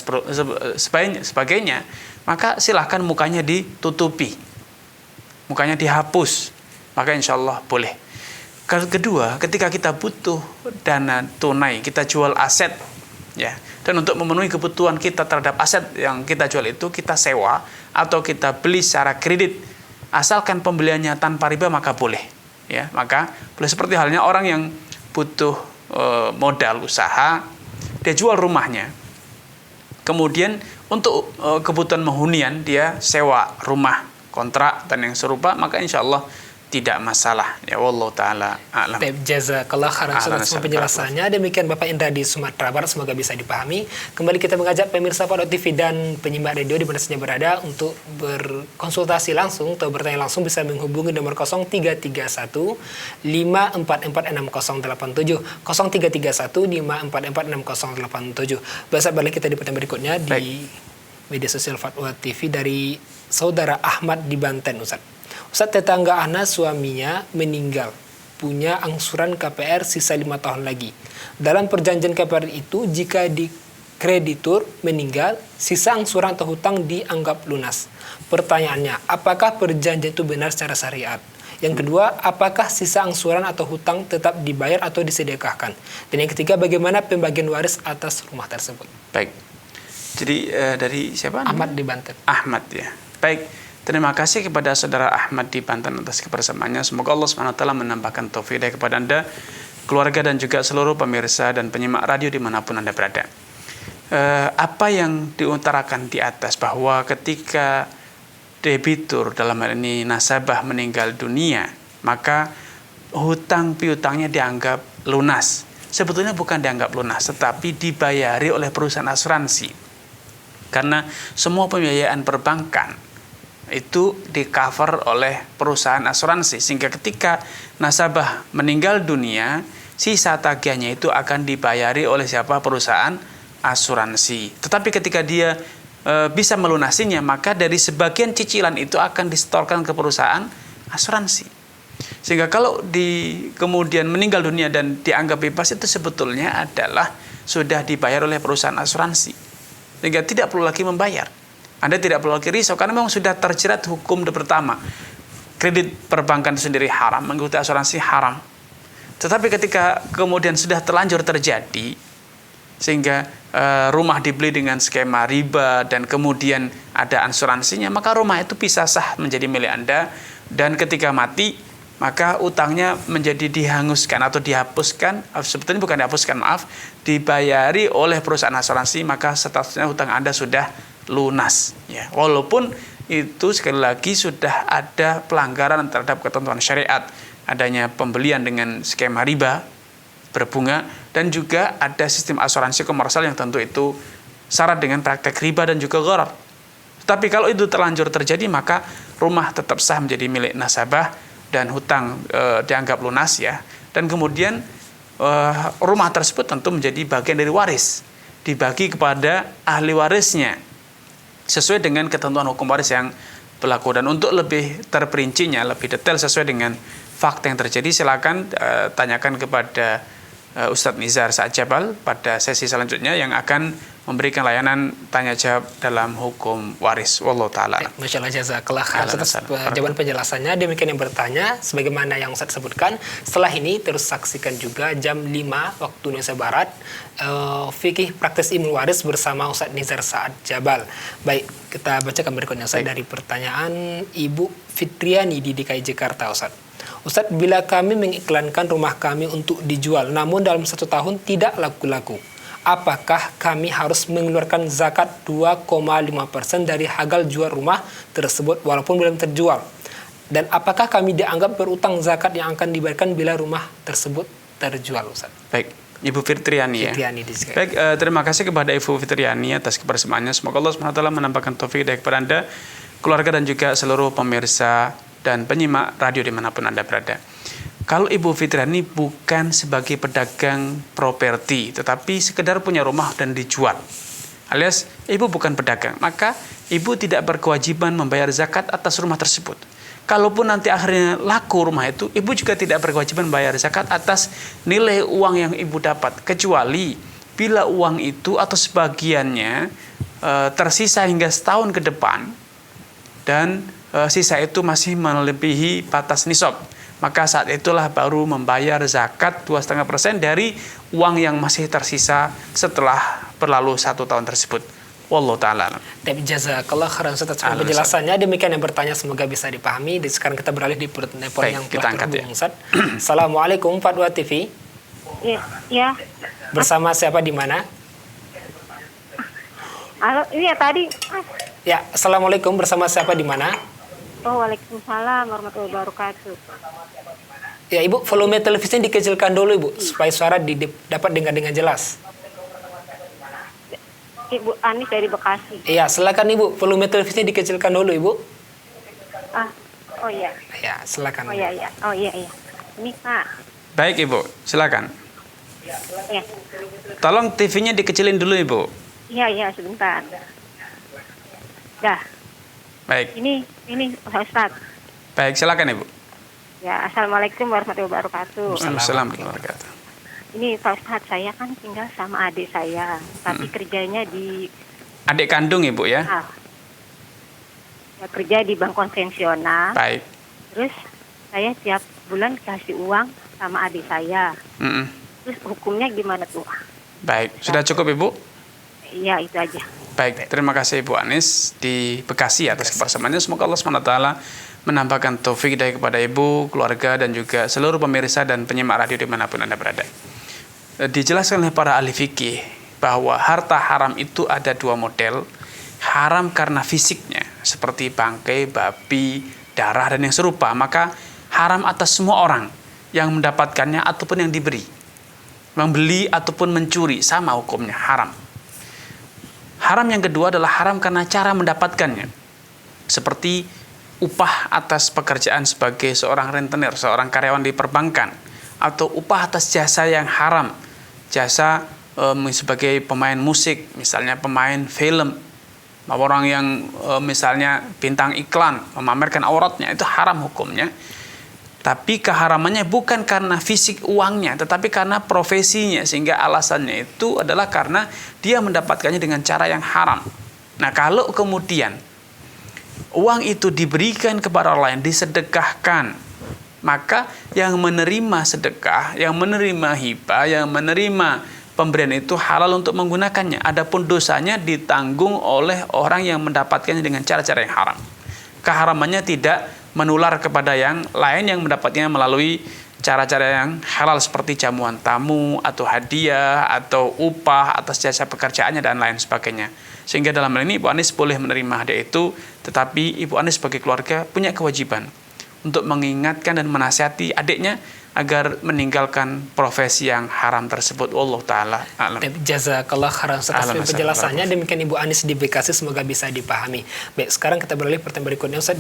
sebagainya, maka silahkan mukanya ditutupi, mukanya dihapus, maka insya Allah boleh. Kedua, ketika kita butuh dana tunai, kita jual aset, ya, dan untuk memenuhi kebutuhan kita terhadap aset yang kita jual itu, kita sewa atau kita beli secara kredit, asalkan pembeliannya tanpa riba, maka boleh, ya, maka boleh. Seperti halnya orang yang butuh modal usaha, dia jual rumahnya, kemudian untuk kebutuhan menghunian dia sewa rumah kontrak dan yang serupa, maka insya Allah tidak masalah, ya, wallahu taala a'lam. Jazakallah khairan atas penjelasannya. Demikian Bapak Indra di Sumatera Barat, semoga bisa dipahami. Kembali kita mengajak pemirsa Pondok TV dan penyimak radio di mana saja berada untuk berkonsultasi langsung atau bertanya langsung, bisa menghubungi nomor 0331 5446087 0331 5446087. Bahasa balik kita di pertanyaan berikutnya. Baik. Di media sosial Fatwa TV dari saudara Ahmad di Banten, Ustaz. Ustaz, tetangga ana suaminya meninggal, punya angsuran KPR sisa 5 tahun lagi. Dalam perjanjian KPR itu, jika di kreditur meninggal, sisa angsuran atau hutang dianggap lunas. Pertanyaannya, apakah perjanjian itu benar secara syariat? Yang kedua, apakah sisa angsuran atau hutang tetap dibayar atau disedekahkan? Dan yang ketiga, bagaimana pembagian waris atas rumah tersebut? Baik. Jadi dari siapa? Ahmad di Banten. Ahmad, ya. Baik. Terima kasih kepada saudara Ahmad di Banten atas kebersamaannya. Semoga Allah SWT menambahkan taufik kepada Anda, keluarga, dan juga seluruh pemirsa dan penyimak radio dimanapun Anda berada. Apa yang diutarakan di atas, bahwa ketika debitur, dalam hal ini nasabah, meninggal dunia, maka hutang piutangnya dianggap lunas. Sebetulnya bukan dianggap lunas, tetapi dibayari oleh perusahaan asuransi. Karena semua pembiayaan perbankan itu di-cover oleh perusahaan asuransi, sehingga ketika nasabah meninggal dunia, sisa tagihannya itu akan dibayari oleh siapa? Perusahaan asuransi. Tetapi ketika dia bisa melunasinya, maka dari sebagian cicilan itu akan disetorkan ke perusahaan asuransi. Sehingga kalau kemudian meninggal dunia dan dianggap bebas, itu sebetulnya adalah sudah dibayar oleh perusahaan asuransi, sehingga tidak perlu lagi membayar. Anda tidak perlu lagi risau, karena memang sudah terjerat hukum pertama. Kredit perbankan sendiri haram, mengikuti asuransi haram. Tetapi ketika kemudian sudah terlanjur terjadi, sehingga rumah dibeli dengan skema riba dan kemudian ada asuransinya, maka rumah itu bisa sah menjadi milik Anda, dan ketika mati, maka utangnya menjadi dihanguskan atau dihapuskan, sebetulnya bukan dihapuskan, maaf, dibayari oleh perusahaan asuransi, maka statusnya hutang Anda sudah lunas, ya, walaupun itu sekali lagi sudah ada pelanggaran terhadap ketentuan syariat, adanya pembelian dengan skema riba berbunga, dan juga ada sistem asuransi komersial yang tentu itu syarat dengan praktek riba dan juga gharar. Tapi kalau itu terlanjur terjadi, maka rumah tetap sah menjadi milik nasabah dan hutang dianggap lunas, ya, dan kemudian rumah tersebut tentu menjadi bagian dari waris, dibagi kepada ahli warisnya sesuai dengan ketentuan hukum waris yang berlaku. Dan untuk lebih terperincinya, lebih detail sesuai dengan fakta yang terjadi, silakan tanyakan kepada Ustadz Nizar Sa'ad Jabal pada sesi selanjutnya yang akan memberikan layanan tanya jawab dalam hukum waris. Wallahu taala. Masya Allah, jazakallah khair atas jawaban penjelasannya. Demikian yang bertanya, sebagaimana yang Ustaz sebutkan. Setelah ini terus saksikan juga jam 5 waktu Indonesia Barat fikih praktis ilmu waris bersama Ustaz Nizar Sa'ad Jabal. Baik, kita bacakan berikutnya Ustaz dari pertanyaan Ibu Fitriani di DKI Jakarta, Ustaz. Ustaz, bila kami mengiklankan rumah kami untuk dijual, namun dalam 1 tahun tidak laku-laku, apakah kami harus mengeluarkan zakat 2,5% dari harga jual rumah tersebut walaupun belum terjual? Dan apakah kami dianggap berutang zakat yang akan dibayarkan bila rumah tersebut terjual, Ustaz? Baik, Ibu Fitriani ya. Baik, terima kasih kepada Ibu Fitriani atas kebersamaannya. Semoga Allah SWT menambahkan taufik hidayah kepada Anda, keluarga dan juga seluruh pemirsa dan penyimak radio dimanapun Anda berada. Kalau Ibu Fitriani bukan sebagai pedagang properti, tetapi sekedar punya rumah dan dijual, alias Ibu bukan pedagang, maka Ibu tidak berkewajiban membayar zakat atas rumah tersebut. Kalaupun nanti akhirnya laku rumah itu, Ibu juga tidak berkewajiban bayar zakat atas nilai uang yang Ibu dapat, kecuali bila uang itu atau sebagiannya tersisa hingga setahun ke depan dan sisa itu masih melebihi batas nisab, maka saat itulah baru membayar zakat 2,5% dari uang yang masih tersisa setelah berlalu 1 tahun tersebut. Wallahu ta'ala. Tapi jazakallah khairan Ustaz atas penjelasannya. Demikian yang bertanya semoga bisa dipahami. Sekarang kita beralih di telepon yang telah terhubung Ustaz. Assalamualaikum Fatwa TV. Iya. Bersama siapa di mana? Halo, iya tadi. Ya, assalamualaikum, bersama siapa di mana? Oh, waalaikumsalam warahmatullahi wabarakatuh. Ya, Ibu, volume televisinya dikecilkan dulu, Ibu, supaya suara dapat dengar dengan jelas. Ibu Anis dari Bekasi. Iya, silakan Ibu, volume televisinya dikecilkan dulu, Ibu. Oh iya. Ya, silakan. Oh iya. Oh iya. Ini Pak. Baik Ibu, silakan. Ya. Tolong TV-nya dikecilin dulu Ibu. Iya, sebentar. Dah. Baik. Ini Ustaz. Baik, silakan Ibu. Ya, assalamualaikum warahmatullahi wabarakatuh. Waalaikumsalam warahmatullahi wabarakatuh. Ini Pak Ustaz, saya kan tinggal sama adik saya, tapi kerjanya di... Adik kandung Ibu ya? Ya, kerja di bank konvensional. Baik. Terus saya tiap bulan kasih uang sama adik saya. Terus hukumnya gimana tuh? Baik, sudah cukup Ibu? Iya, itu aja. Baik, terima kasih Ibu Anis di Bekasi atas kebersamaannya. Semoga Allah SWT menambahkan taufik hidayah kepada Ibu, keluarga, dan juga seluruh pemirsa dan penyimak radio dimanapun Anda berada. Dijelaskan oleh para ahli fikih bahwa harta haram itu ada 2 model. Haram karena fisiknya, seperti bangkai, babi, darah, dan yang serupa. Maka haram atas semua orang yang mendapatkannya ataupun yang diberi. Membeli ataupun mencuri, sama hukumnya, haram. Haram yang kedua adalah haram karena cara mendapatkannya. Seperti upah atas pekerjaan sebagai seorang rentenir, seorang karyawan di perbankan, atau upah atas jasa yang haram, jasa sebagai pemain musik, misalnya pemain film, orang yang misalnya bintang iklan, memamerkan auratnya, itu haram hukumnya. Tapi keharamannya bukan karena fisik uangnya, tetapi karena profesinya, sehingga alasannya itu adalah karena dia mendapatkannya dengan cara yang haram. Nah, kalau kemudian uang itu diberikan kepada orang lain, disedekahkan, maka yang menerima sedekah, yang menerima hibah, yang menerima pemberian itu halal untuk menggunakannya. Adapun dosanya ditanggung oleh orang yang mendapatkannya dengan cara-cara yang haram. Keharamannya tidak menular kepada yang lain yang mendapatnya melalui cara-cara yang halal seperti jamuan tamu atau hadiah atau upah atas jasa pekerjaannya dan lain sebagainya. Sehingga dalam hal ini Ibu Anis boleh menerima hadiah itu, tetapi Ibu Anis sebagai keluarga punya kewajiban untuk mengingatkan dan menasihati adiknya agar meninggalkan profesi yang haram tersebut. Allah Ta'ala a'lam. Jazakallah khairan atas penjelasannya. Demikian Ibu Anis di Bekasi, semoga bisa dipahami. Baik, sekarang kita beralih pertanyaan berikutnya Ustaz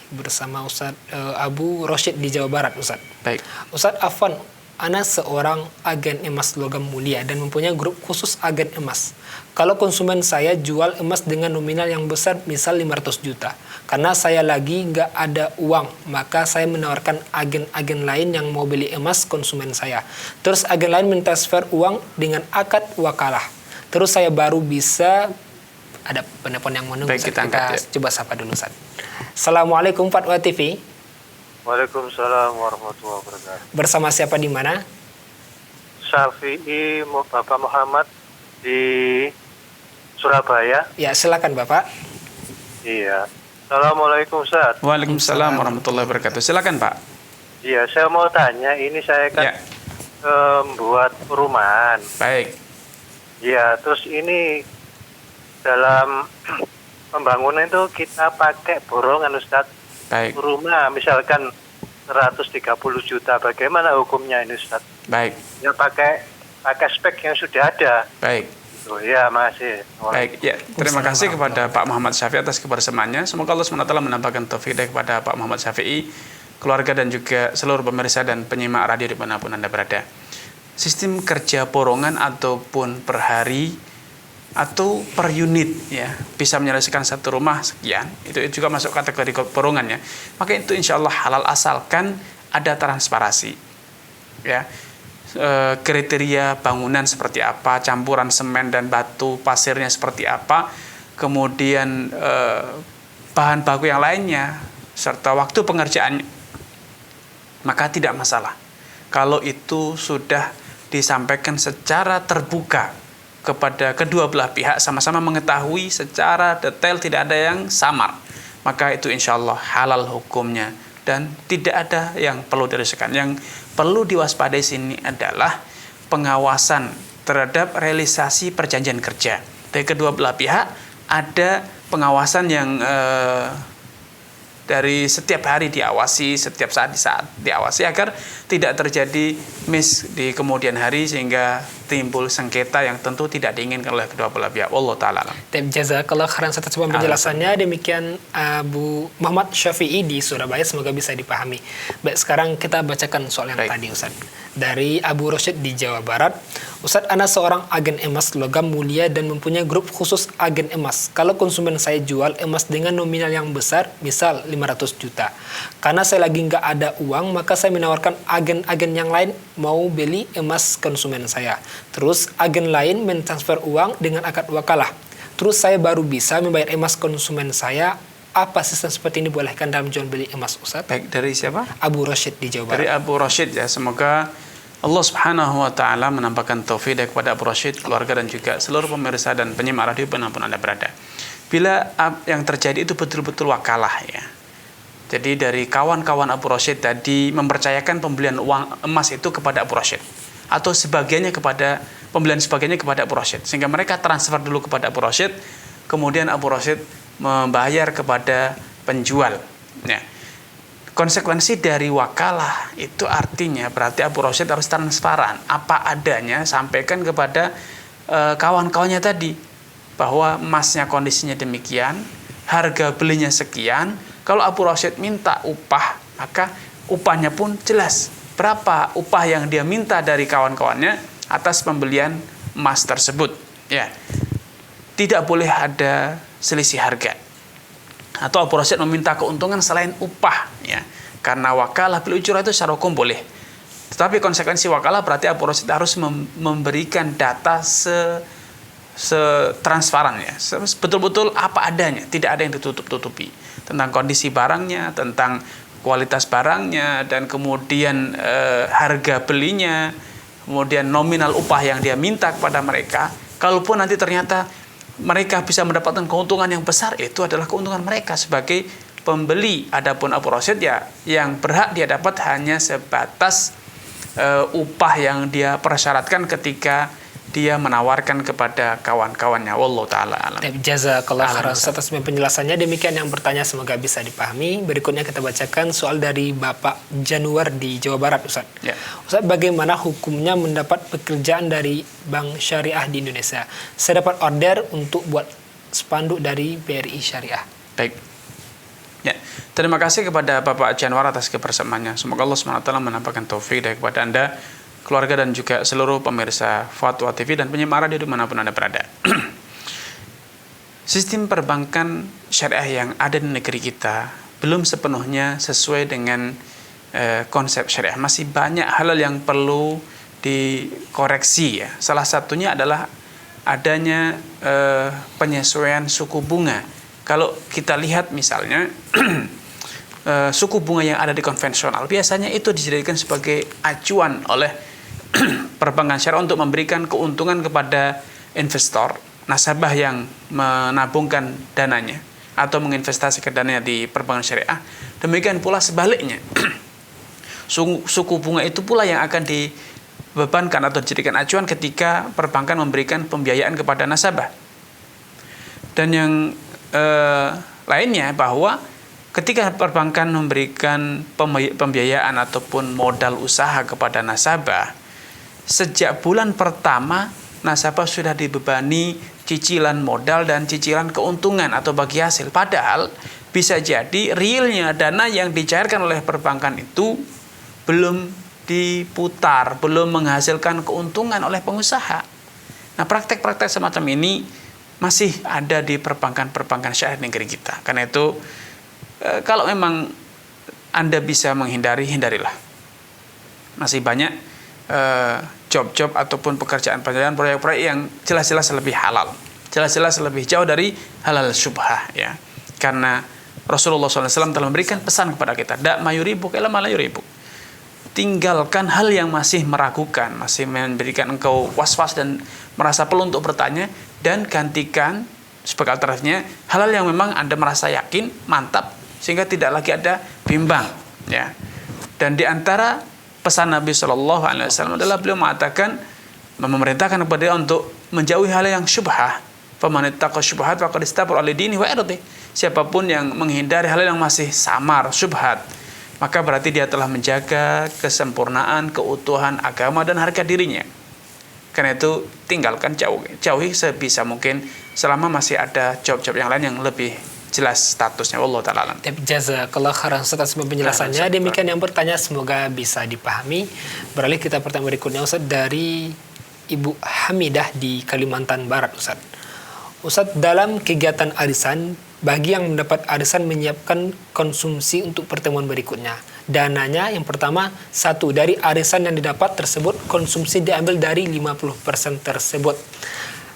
bersama Ustaz Abu Rosyid di Jawa Barat Ustaz. Baik. Ustaz Afwan, ana seorang agen emas logam mulia dan mempunyai grup khusus agen emas. Kalau konsumen saya jual emas dengan nominal yang besar, misal 500 juta. Karena saya lagi nggak ada uang, maka saya menawarkan agen-agen lain yang mau beli emas konsumen saya. Terus agen lain mentransfer uang dengan akad wakalah. Terus saya baru bisa, ada penelpon yang menunggu. Baik, kita angkat, coba sapa dulu Ustaz. Assalamualaikum Fatwa TV. Waalaikumsalam warahmatullahi wabarakatuh. Bersama siapa di mana? Syafi'i Bapak Muhammad di Surabaya. Ya, silakan Bapak. Iya. Assalamualaikum Ustaz. Waalaikumsalam warahmatullahi wabarakatuh. Silakan Pak. Iya, saya mau tanya, ini saya kan buat perumahan. Baik. Iya, terus ini dalam pembangunan itu kita pakai borongan Ustaz. Baik. Rumah misalkan 130 juta, bagaimana hukumnya ini Ustaz? Baik. Ya pakai cashback yang sudah ada. Baik. Ya, masih. Baik, ya. Terima kasih kepada Pak Muhammad Syafi'i atas kebersamaannya. Semoga Allah SWT menambahkan taufik kepada Pak Muhammad Syafi'i, keluarga dan juga seluruh pemirsa dan penyimak radio dimanapun Anda berada. Sistem kerja porongan ataupun per hari atau per unit ya bisa menyelesaikan satu rumah sekian, itu juga masuk kategori porongan ya. Maka itu insya Allah halal asalkan ada transparansi ya. Kriteria bangunan seperti apa, campuran semen dan batu, pasirnya seperti apa, kemudian bahan baku yang lainnya, serta waktu pengerjaan, maka tidak masalah. Kalau itu sudah disampaikan secara terbuka kepada kedua belah pihak, sama-sama mengetahui secara detail, tidak ada yang samar, maka itu insya Allah halal hukumnya dan tidak ada yang perlu dirisaukan. Yang perlu diwaspadai sini adalah pengawasan terhadap realisasi perjanjian kerja. Dari kedua belah pihak ada pengawasan yang dari setiap hari diawasi, setiap saat diawasi agar tidak terjadi miss di kemudian hari sehingga timbul sengketa yang tentu tidak diinginkan oleh kedua belah pihak. Wallahu taala alam. Jazakallah khairan atas penjelasannya. Demikian Abu Muhammad Syafi'i di Surabaya, semoga bisa dipahami. Baik, sekarang kita bacakan soal yang tadi Ustaz. Dari Abu Rosyid di Jawa Barat. Ustaz, ana seorang agen emas logam mulia dan mempunyai grup khusus agen emas. Kalau konsumen saya jual emas dengan nominal yang besar, misal 500 juta. Karena saya lagi nggak ada uang, maka saya menawarkan agen-agen yang lain mau beli emas konsumen saya. Terus agen lain mentransfer uang dengan akad wakalah. Terus saya baru bisa membayar emas konsumen saya. Apa sistem seperti ini bolehkan dalam jual beli emas, Ustaz? Baik, dari siapa? Abu Rosyid di Jawa Barat. Dari Abu Rosyid ya, semoga Allah Subhanahu wa taala menampakkan taufik kepada Abu Rosyid, keluarga dan juga seluruh pemirsa dan penyimak radio dimanapun Anda berada. Bila yang terjadi itu betul-betul wakalah ya. Jadi dari kawan-kawan Abu Rosyid tadi mempercayakan pembelian uang emas itu kepada Abu Rosyid, atau sebagiannya kepada pembelian sebagiannya kepada Abu Rosyid, sehingga mereka transfer dulu kepada Abu Rosyid, kemudian Abu Rosyid membayar kepada penjual. Ya. Konsekuensi dari wakalah itu artinya berarti Abu Rosyid harus transparan apa adanya, sampaikan kepada kawan-kawannya tadi bahwa emasnya kondisinya demikian, harga belinya sekian. Kalau Abu Rosyid minta upah, maka upahnya pun jelas berapa upah yang dia minta dari kawan-kawannya atas pembelian emas tersebut. Ya, tidak boleh ada selisih harga. Atau Abu Rosyid meminta keuntungan selain upah, ya, karena wakalah bil ujrah itu secara hukum boleh. Tetapi konsekuensi wakalah berarti Abu Rosyid harus memberikan data transparan ya, betul-betul apa adanya, tidak ada yang ditutup-tutupi tentang kondisi barangnya, tentang kualitas barangnya, dan kemudian harga belinya, kemudian nominal upah yang dia minta kepada mereka. Kalaupun nanti ternyata mereka bisa mendapatkan keuntungan yang besar, itu adalah keuntungan mereka sebagai pembeli. Adapun Abu Rosyid ya, yang berhak dia dapat hanya sebatas upah yang dia persyaratkan ketika dia menawarkan kepada kawan-kawannya. Wallahu taala alam. Jazakallah khairan atas penjelasannya. Demikian yang bertanya, semoga bisa dipahami. Berikutnya kita bacakan soal dari Bapak Januar di Jawa Barat, Ustaz. Ya. Ustaz, bagaimana hukumnya mendapat pekerjaan dari Bank Syariah di Indonesia? Saya dapat order untuk buat spanduk dari BRI Syariah. Baik. Ya, terima kasih kepada Bapak Januar atas kebersamaannya. Semoga Allah SWT menampakkan taufik kepada Anda, keluarga dan juga seluruh pemirsa Fatwa TV dan penyimak radio dimanapun Anda berada. Sistem perbankan syariah yang ada di negeri kita belum sepenuhnya sesuai dengan konsep syariah. Masih banyak hal yang perlu dikoreksi ya. Salah satunya adalah adanya penyesuaian suku bunga. Kalau kita lihat misalnya suku bunga yang ada di konvensional biasanya itu dijadikan sebagai acuan oleh perbankan syariah untuk memberikan keuntungan kepada investor, nasabah yang menabungkan dananya atau menginvestasikan dananya di perbankan syariah. Demikian pula sebaliknya, suku bunga itu pula yang akan dibebankan atau dijadikan acuan ketika perbankan memberikan pembiayaan kepada nasabah. Dan yang lainnya bahwa ketika perbankan memberikan pembiayaan ataupun modal usaha kepada nasabah, sejak bulan pertama nasabah sudah dibebani cicilan modal dan cicilan keuntungan atau bagi hasil. Padahal bisa jadi realnya dana yang dicairkan oleh perbankan itu belum diputar, belum menghasilkan keuntungan oleh pengusaha. Nah, praktek-praktek semacam ini masih ada di perbankan-perbankan syariah negeri kita. Karena itu kalau memang Anda bisa menghindari, hindarilah. Masih banyak job-job ataupun pekerjaan-pekerjaan, proyek-proyek yang jelas-jelas lebih halal, jelas-jelas lebih jauh dari halal syubhah, ya. Karena Rasulullah SAW telah memberikan pesan kepada kita, dak mayuribu ila ma la yuribu. Tinggalkan hal yang masih meragukan, masih memberikan engkau was-was dan merasa perlu untuk bertanya, dan gantikan sebagai alternatifnya hal-hal yang memang Anda merasa yakin, mantap, sehingga tidak lagi ada bimbang, ya. Dan di antara pesan Nabi SAW adalah beliau mengatakan, memerintahkan kepada dia untuk menjauhi hal yang syubhah. Faman ittaqa syubhat faqad istabra li dinihi wa irdihi. Siapapun yang menghindari hal yang masih samar, syubhat, maka berarti dia telah menjaga kesempurnaan, keutuhan agama dan harga dirinya. Karena itu tinggalkan, jauhi sebisa mungkin selama masih ada job-job yang lain yang lebih jelas statusnya. Wallahu ta'ala alam. Jazakallah khairan atas penjelasannya. Demikian yang bertanya, semoga bisa dipahami. Beralih kita pertanyaan berikutnya, Ustaz, dari Ibu Hamidah di Kalimantan Barat, Ustaz. Ustaz, dalam kegiatan arisan, bagi yang mendapat arisan menyiapkan konsumsi untuk pertemuan berikutnya. Dananya yang pertama, 1, dari arisan yang didapat tersebut, konsumsi diambil dari 50% tersebut.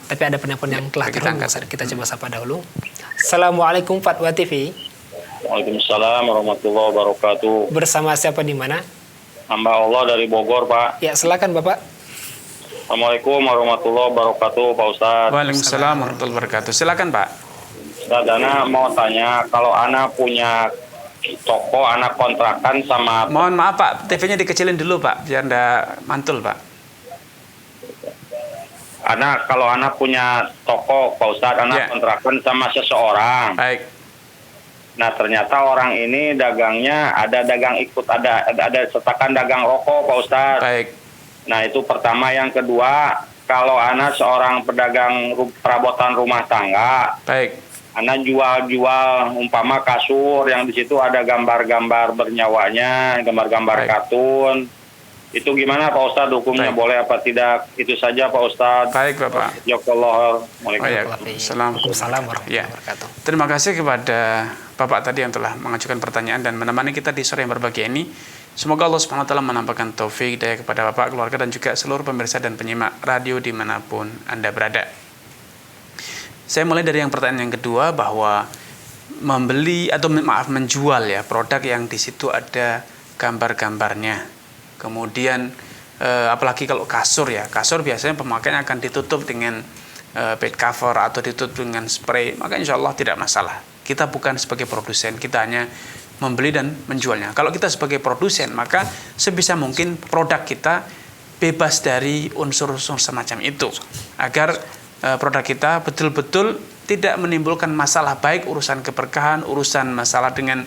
Tapi ada penelpon yang telah terhubung, Ustaz. Kita coba sapa dahulu. Assalamualaikum Fatwa TV. Waalaikumsalam warahmatullahi wabarakatuh. Bersama siapa di mana? Hamba Allah dari Bogor, Pak. Ya, silakan Bapak. Assalamualaikum warahmatullahi wabarakatuh, Pak Ustadz. Waalaikumsalam warahmatullahi wabarakatuh. Silakan, Pak. Ustadz, Ana mau tanya, kalau Ana punya toko, Ana kontrakan sama... Mohon maaf, Pak. TV-nya dikecilin dulu, Pak, biar ndak mantul, Pak. Kalau Ana punya toko, Pak Ustadz, Ana kontrakan sama seseorang. Baik. Nah, ternyata orang ini dagangnya ada dagang ikut, ada setakan dagang rokok, Pak Ustadz. Baik. Nah, itu pertama. Yang kedua, kalau Ana seorang pedagang perabotan rumah tangga. Baik. Ana jual-jual umpama kasur yang di situ ada gambar-gambar bernyawanya, gambar-gambar kartun. Itu gimana Pak Ustadz, hukumnya boleh apa tidak? Itu saja Pak Ustadz. Baik Bapak. Waalaikumsalam warahmatullahi wabarakatuh. Terima kasih kepada Bapak tadi yang telah mengajukan pertanyaan dan menemani kita di sore yang berbahagia ini. Semoga Allah Subhanahu wa taala menampakkan taufik hidayah kepada Bapak, keluarga, dan juga seluruh pemirsa dan penyimak radio dimanapun Anda berada. Saya mulai dari yang pertanyaan yang kedua, bahwa menjual ya produk yang di situ ada gambar-gambarnya. Kemudian apalagi kalau kasur ya, kasur biasanya pemakaiannya akan ditutup dengan bed cover atau ditutup dengan spray, maka insya Allah tidak masalah. Kita bukan sebagai produsen, kita hanya membeli dan menjualnya. Kalau kita sebagai produsen, maka sebisa mungkin produk kita bebas dari unsur-unsur semacam itu, agar produk kita betul-betul tidak menimbulkan masalah, baik urusan keberkahan, urusan masalah dengan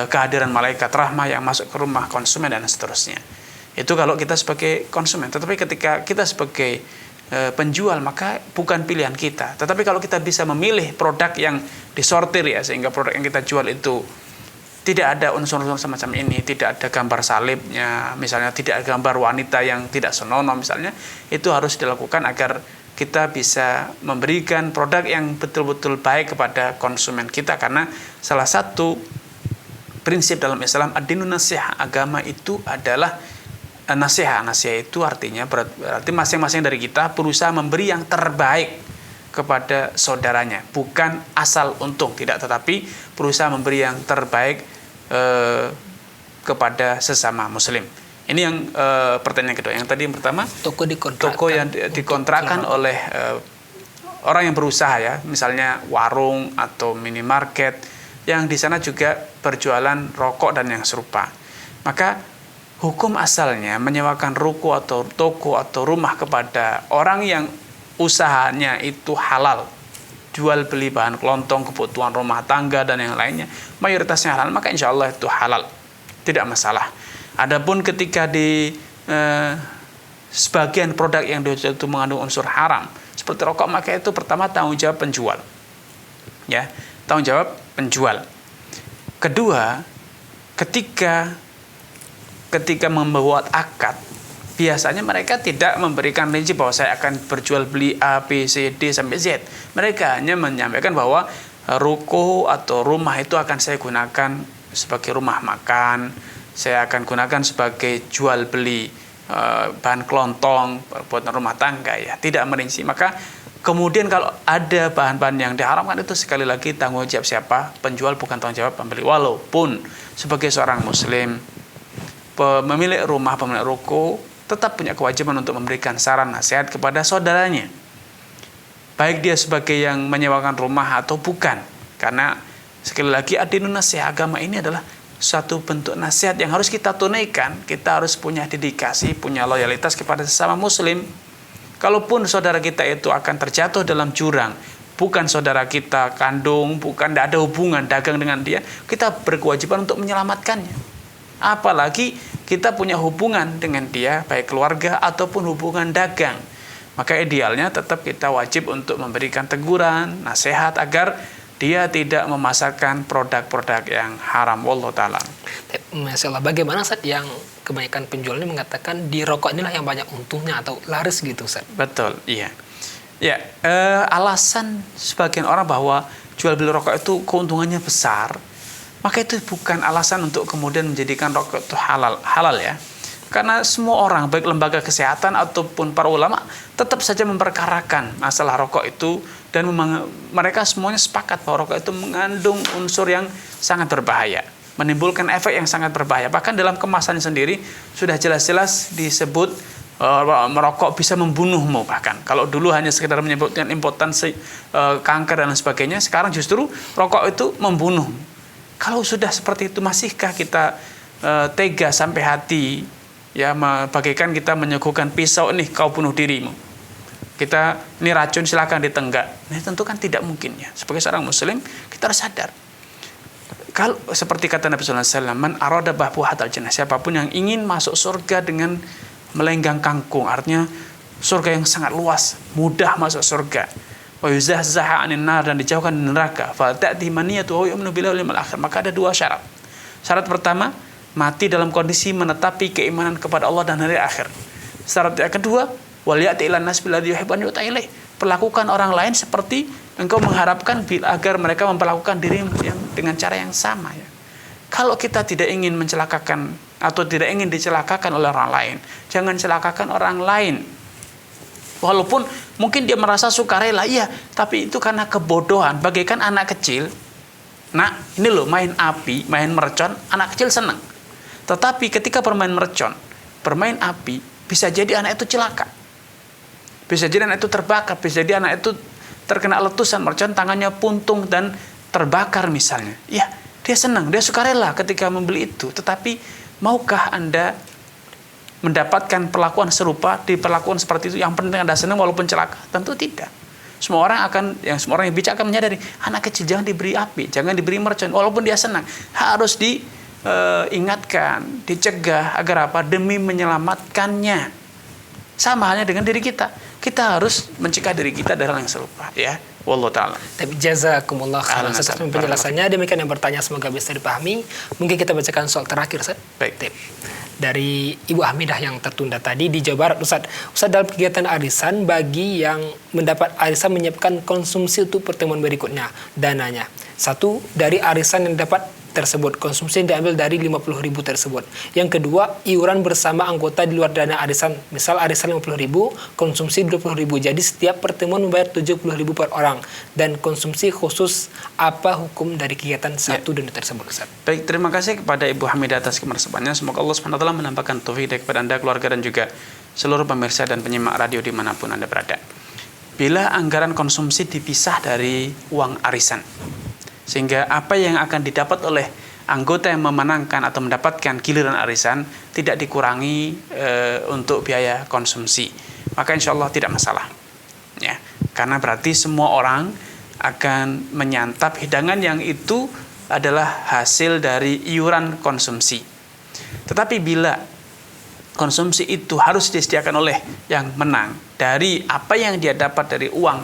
kehadiran malaikat rahmah yang masuk ke rumah konsumen dan seterusnya. Itu kalau kita sebagai konsumen. Tetapi ketika kita sebagai penjual, maka bukan pilihan kita. Tetapi kalau kita bisa memilih produk yang disortir ya, sehingga produk yang kita jual itu tidak ada unsur-unsur semacam ini, tidak ada gambar salibnya, misalnya tidak ada gambar wanita yang tidak senonoh misalnya, itu harus dilakukan agar kita bisa memberikan produk yang betul-betul baik kepada konsumen kita. Karena salah satu prinsip dalam Islam, ad-dinu nasihah, agama itu adalah nasihat. Nasihat itu artinya berarti masing-masing dari kita berusaha memberi yang terbaik kepada saudaranya, bukan asal untung, tidak, tetapi berusaha memberi yang terbaik kepada sesama muslim. Ini yang pertanyaan kedua. Yang tadi yang pertama, toko yang dikontrakan oleh orang yang berusaha ya, misalnya warung atau minimarket yang di sana juga berjualan rokok dan yang serupa. Maka hukum asalnya menyewakan ruko atau toko atau rumah kepada orang yang usahanya itu halal, jual beli bahan kelontong, kebutuhan rumah tangga dan yang lainnya, mayoritasnya halal, maka insya Allah itu halal, tidak masalah. Adapun ketika sebagian produk yang dijual itu mengandung unsur haram seperti rokok, maka itu pertama tanggung jawab penjual. Ya, tanggung jawab penjual. Kedua, ketika membuat akad, biasanya mereka tidak memberikan rinci bahwa saya akan berjual beli A, B, C, D sampai Z. Mereka hanya menyampaikan bahwa ruko atau rumah itu akan saya gunakan sebagai rumah makan, saya akan gunakan sebagai jual beli bahan kelontong buat rumah tangga, ya, tidak merinci. Maka kemudian kalau ada bahan-bahan yang diharamkan, itu sekali lagi tanggung jawab siapa? Penjual, bukan tanggung jawab pembeli. Walaupun sebagai seorang muslim, pemilik rumah, pemilik ruko tetap punya kewajiban untuk memberikan saran nasihat kepada saudaranya, baik dia sebagai yang menyewakan rumah atau bukan. Karena sekali lagi adinun nasihat, agama ini adalah suatu bentuk nasihat yang harus kita tunaikan. Kita harus punya dedikasi, punya loyalitas kepada sesama muslim. Kalaupun saudara kita itu akan terjatuh dalam jurang, bukan saudara kita kandung, bukan, tidak ada hubungan dagang dengan dia, kita berkewajiban untuk menyelamatkannya. Apalagi kita punya hubungan dengan dia, baik keluarga ataupun hubungan dagang. Maka idealnya tetap kita wajib untuk memberikan teguran, nasihat agar dia tidak memasarkan produk-produk yang haram. Wallahu ta'ala. Masya Allah, bagaimana Ustaz yang kebanyakan penjual ini mengatakan di rokok inilah yang banyak untungnya atau laris gitu Ustaz? Betul, iya. Ya, alasan sebagian orang bahwa jual beli rokok itu keuntungannya besar, maka itu bukan alasan untuk kemudian menjadikan rokok itu halal ya. Karena semua orang, baik lembaga kesehatan ataupun para ulama, tetap saja memperkarakan masalah rokok itu, dan mereka semuanya sepakat bahwa rokok itu mengandung unsur yang sangat berbahaya, menimbulkan efek yang sangat berbahaya. Bahkan dalam kemasan sendiri sudah jelas-jelas disebut merokok bisa membunuhmu. Bahkan kalau dulu hanya sekedar menyebutkan impotensi, kanker dan sebagainya, sekarang justru rokok itu membunuh. Kalau sudah seperti itu, masihkah kita tega sampai hati, ya, bagaikan kita menyuguhkan pisau, nih kau bunuh dirimu, kita ini racun, silakan ditenggak. Ini tentu kan tidak mungkin ya. Sebagai seorang muslim kita harus sadar. Kalau seperti kata Nabi sallallahu alaihi wasallam, man arada bahbuhatal jannah, siapapun yang ingin masuk surga dengan melenggang kangkung, artinya surga yang sangat luas, mudah masuk surga. Wa yuzahzaha 'anil nar, dan dijauhkan dari neraka. Fa ta'ti maniyatu wa yu'minu billahi wal yawmil akhir. Maka ada dua syarat. Syarat pertama, mati dalam kondisi menetapi keimanan kepada Allah dan hari akhir. Syarat yang kedua, wal ya'ti ilan nas billadzi yuhibbu an yu'ta ilaih. Perlakukan orang lain seperti engkau mengharapkan agar mereka memperlakukan dirimu dengan cara yang sama ya. Kalau kita tidak ingin mencelakakan atau tidak ingin dicelakakan oleh orang lain, jangan celakakan orang lain. Walaupun mungkin dia merasa sukarela, iya, tapi itu karena kebodohan. Bagaikan anak kecil, nah ini loh main api, main mercon, anak kecil senang. Tetapi ketika bermain mercon, bermain api, bisa jadi anak itu celaka. Bisa jadi anak itu terbakar, bisa jadi anak itu terkena letusan mercon, tangannya puntung dan terbakar misalnya. Ya, dia senang, dia sukarela ketika membeli itu. Tetapi maukah Anda mendapatkan perlakuan serupa, diperlakukan seperti itu? Yang penting Anda senang walaupun celaka? Tentu tidak. Semua orang yang bijak akan menyadari, anak kecil jangan diberi api, jangan diberi mercon walaupun dia senang. Harus diingatkan, dicegah agar apa? Demi menyelamatkannya. Sama halnya dengan diri kita. Kita harus mencegah diri kita dari hal yang serupa ya. Wallahu ta'ala. Tapi jazakumullah khairan atas penjelasannya. Demikian yang bertanya, semoga bisa dipahami. Mungkin kita bacakan soal terakhir, Ustaz. Baik. Dari Ibu Hamidah yang tertunda tadi di Jawa Barat, Ustaz. Ustaz, dalam kegiatan arisan, bagi yang mendapat arisan menyiapkan konsumsi untuk pertemuan berikutnya, dananya. Satu, dari arisan yang dapat tersebut, konsumsi yang diambil dari 50.000 tersebut. Yang kedua, iuran bersama anggota di luar dana arisan. Misal arisan 50.000, konsumsi 20.000. Jadi setiap pertemuan membayar 70.000 per orang. Dan konsumsi khusus, apa hukum dari kegiatan satu dana tersebut, Ustaz? Baik, terima kasih kepada Ibu Hamidah atas kemersabannya. Semoga Allah SWT menampakkan taufik kepada Anda, keluarga, dan juga seluruh pemirsa dan penyimak radio dimanapun Anda berada. Bila anggaran konsumsi dipisah dari uang arisan, sehingga apa yang akan didapat oleh anggota yang memenangkan atau mendapatkan giliran arisan tidak dikurangi untuk biaya konsumsi, maka insya Allah tidak masalah ya, karena berarti semua orang akan menyantap hidangan yang itu adalah hasil dari iuran konsumsi. Tetapi bila konsumsi itu harus disediakan oleh yang menang dari apa yang dia dapat dari uang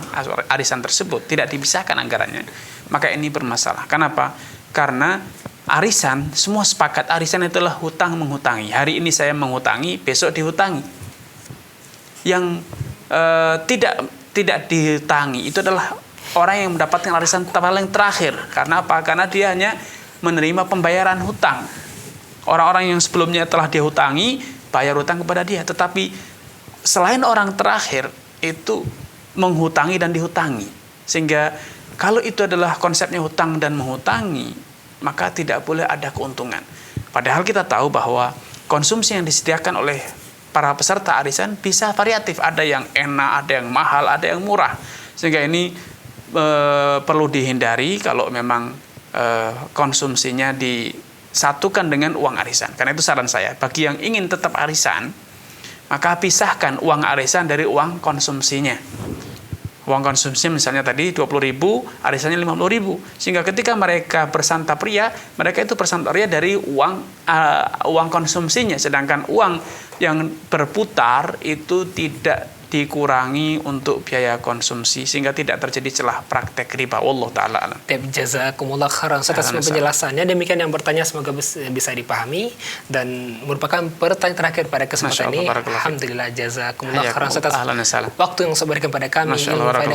arisan tersebut, tidak dipisahkan anggarannya, maka ini bermasalah. Kenapa? Karena arisan, semua sepakat arisan itulah hutang menghutangi. Hari ini saya menghutangi, besok dihutangi. Yang tidak dihutangi itu adalah orang yang mendapatkan arisan paling terakhir. Karena apa? Karena dia hanya menerima pembayaran hutang. Orang-orang yang sebelumnya telah dihutangi, bayar hutang kepada dia. Tetapi selain orang terakhir itu menghutangi dan dihutangi. Sehingga kalau itu adalah konsepnya hutang dan menghutangi, maka tidak boleh ada keuntungan. Padahal kita tahu bahwa konsumsi yang disediakan oleh para peserta arisan bisa variatif. Ada yang enak, ada yang mahal, ada yang murah. Sehingga ini perlu dihindari kalau memang konsumsinya disatukan dengan uang arisan. Karena itu saran saya, bagi yang ingin tetap arisan, maka pisahkan uang arisan dari uang konsumsinya. Uang konsumsi misalnya tadi 20.000, arisannya 50.000. Sehingga ketika mereka bersantap ria, mereka itu bersantap ria dari uang konsumsinya. Sedangkan uang yang berputar itu tidak dikurangi untuk biaya konsumsi, sehingga tidak terjadi celah praktek riba. Wallahu ta'ala alam. Jazakumullah khairan atas penjelasannya. Demikian yang bertanya, semoga bisa dipahami dan merupakan pertanyaan terakhir pada kesempatan ini. Alhamdulillah, jazakumullah khairan atas waktu yang diberikan pada kami.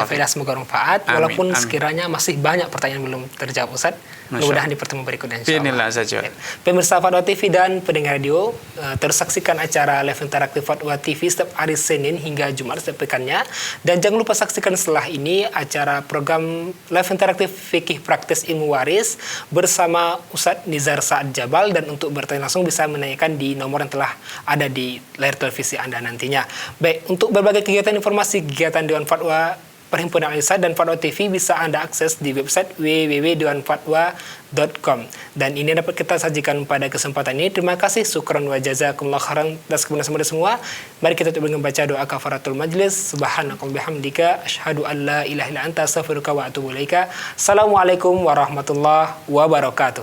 Faedah semoga bermanfaat. Walaupun sekiranya masih banyak pertanyaan belum terjawab, Ustaz. Mudah-mudahan di pertemuan berikutnya insyaallah. Pemirsa Fatwa TV dan pendengar radio, terus saksikan acara live interaktif Fatwa TV setiap hari Senin hingga Jumat setiap pekannya. Dan jangan lupa saksikan setelah ini acara program live interaktif Fikih Praktis Ilmu Waris bersama Ustadz Nizar Sa'ad Jabal. Dan untuk bertanya langsung bisa menanyakan di nomor yang telah ada di layar televisi Anda nantinya. Baik, untuk berbagai kegiatan informasi kegiatan Dewan Fatwa Perhimpunan Al-Irsyad dan Fatwa TV bisa Anda akses di website www.dewanfatwa.com. Dan ini dapat kita sajikan pada kesempatan ini. Terima kasih, syukran wa jazakumullah khairan atas kebenaran semua. Mari kita coba membaca doa kafaratul majlis. Subhanakallahumma bihamdika asyhadu an la ilaha illa anta astaghfiruka wa atubu ilaika. Assalamualaikum warahmatullahi wabarakatuh.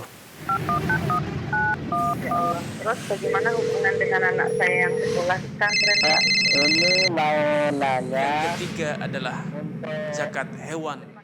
Terus bagaimana hubungan dengan anak saya yang sekolah di pesantren? Ini mau nanya. Yang ketiga adalah zakat hewan.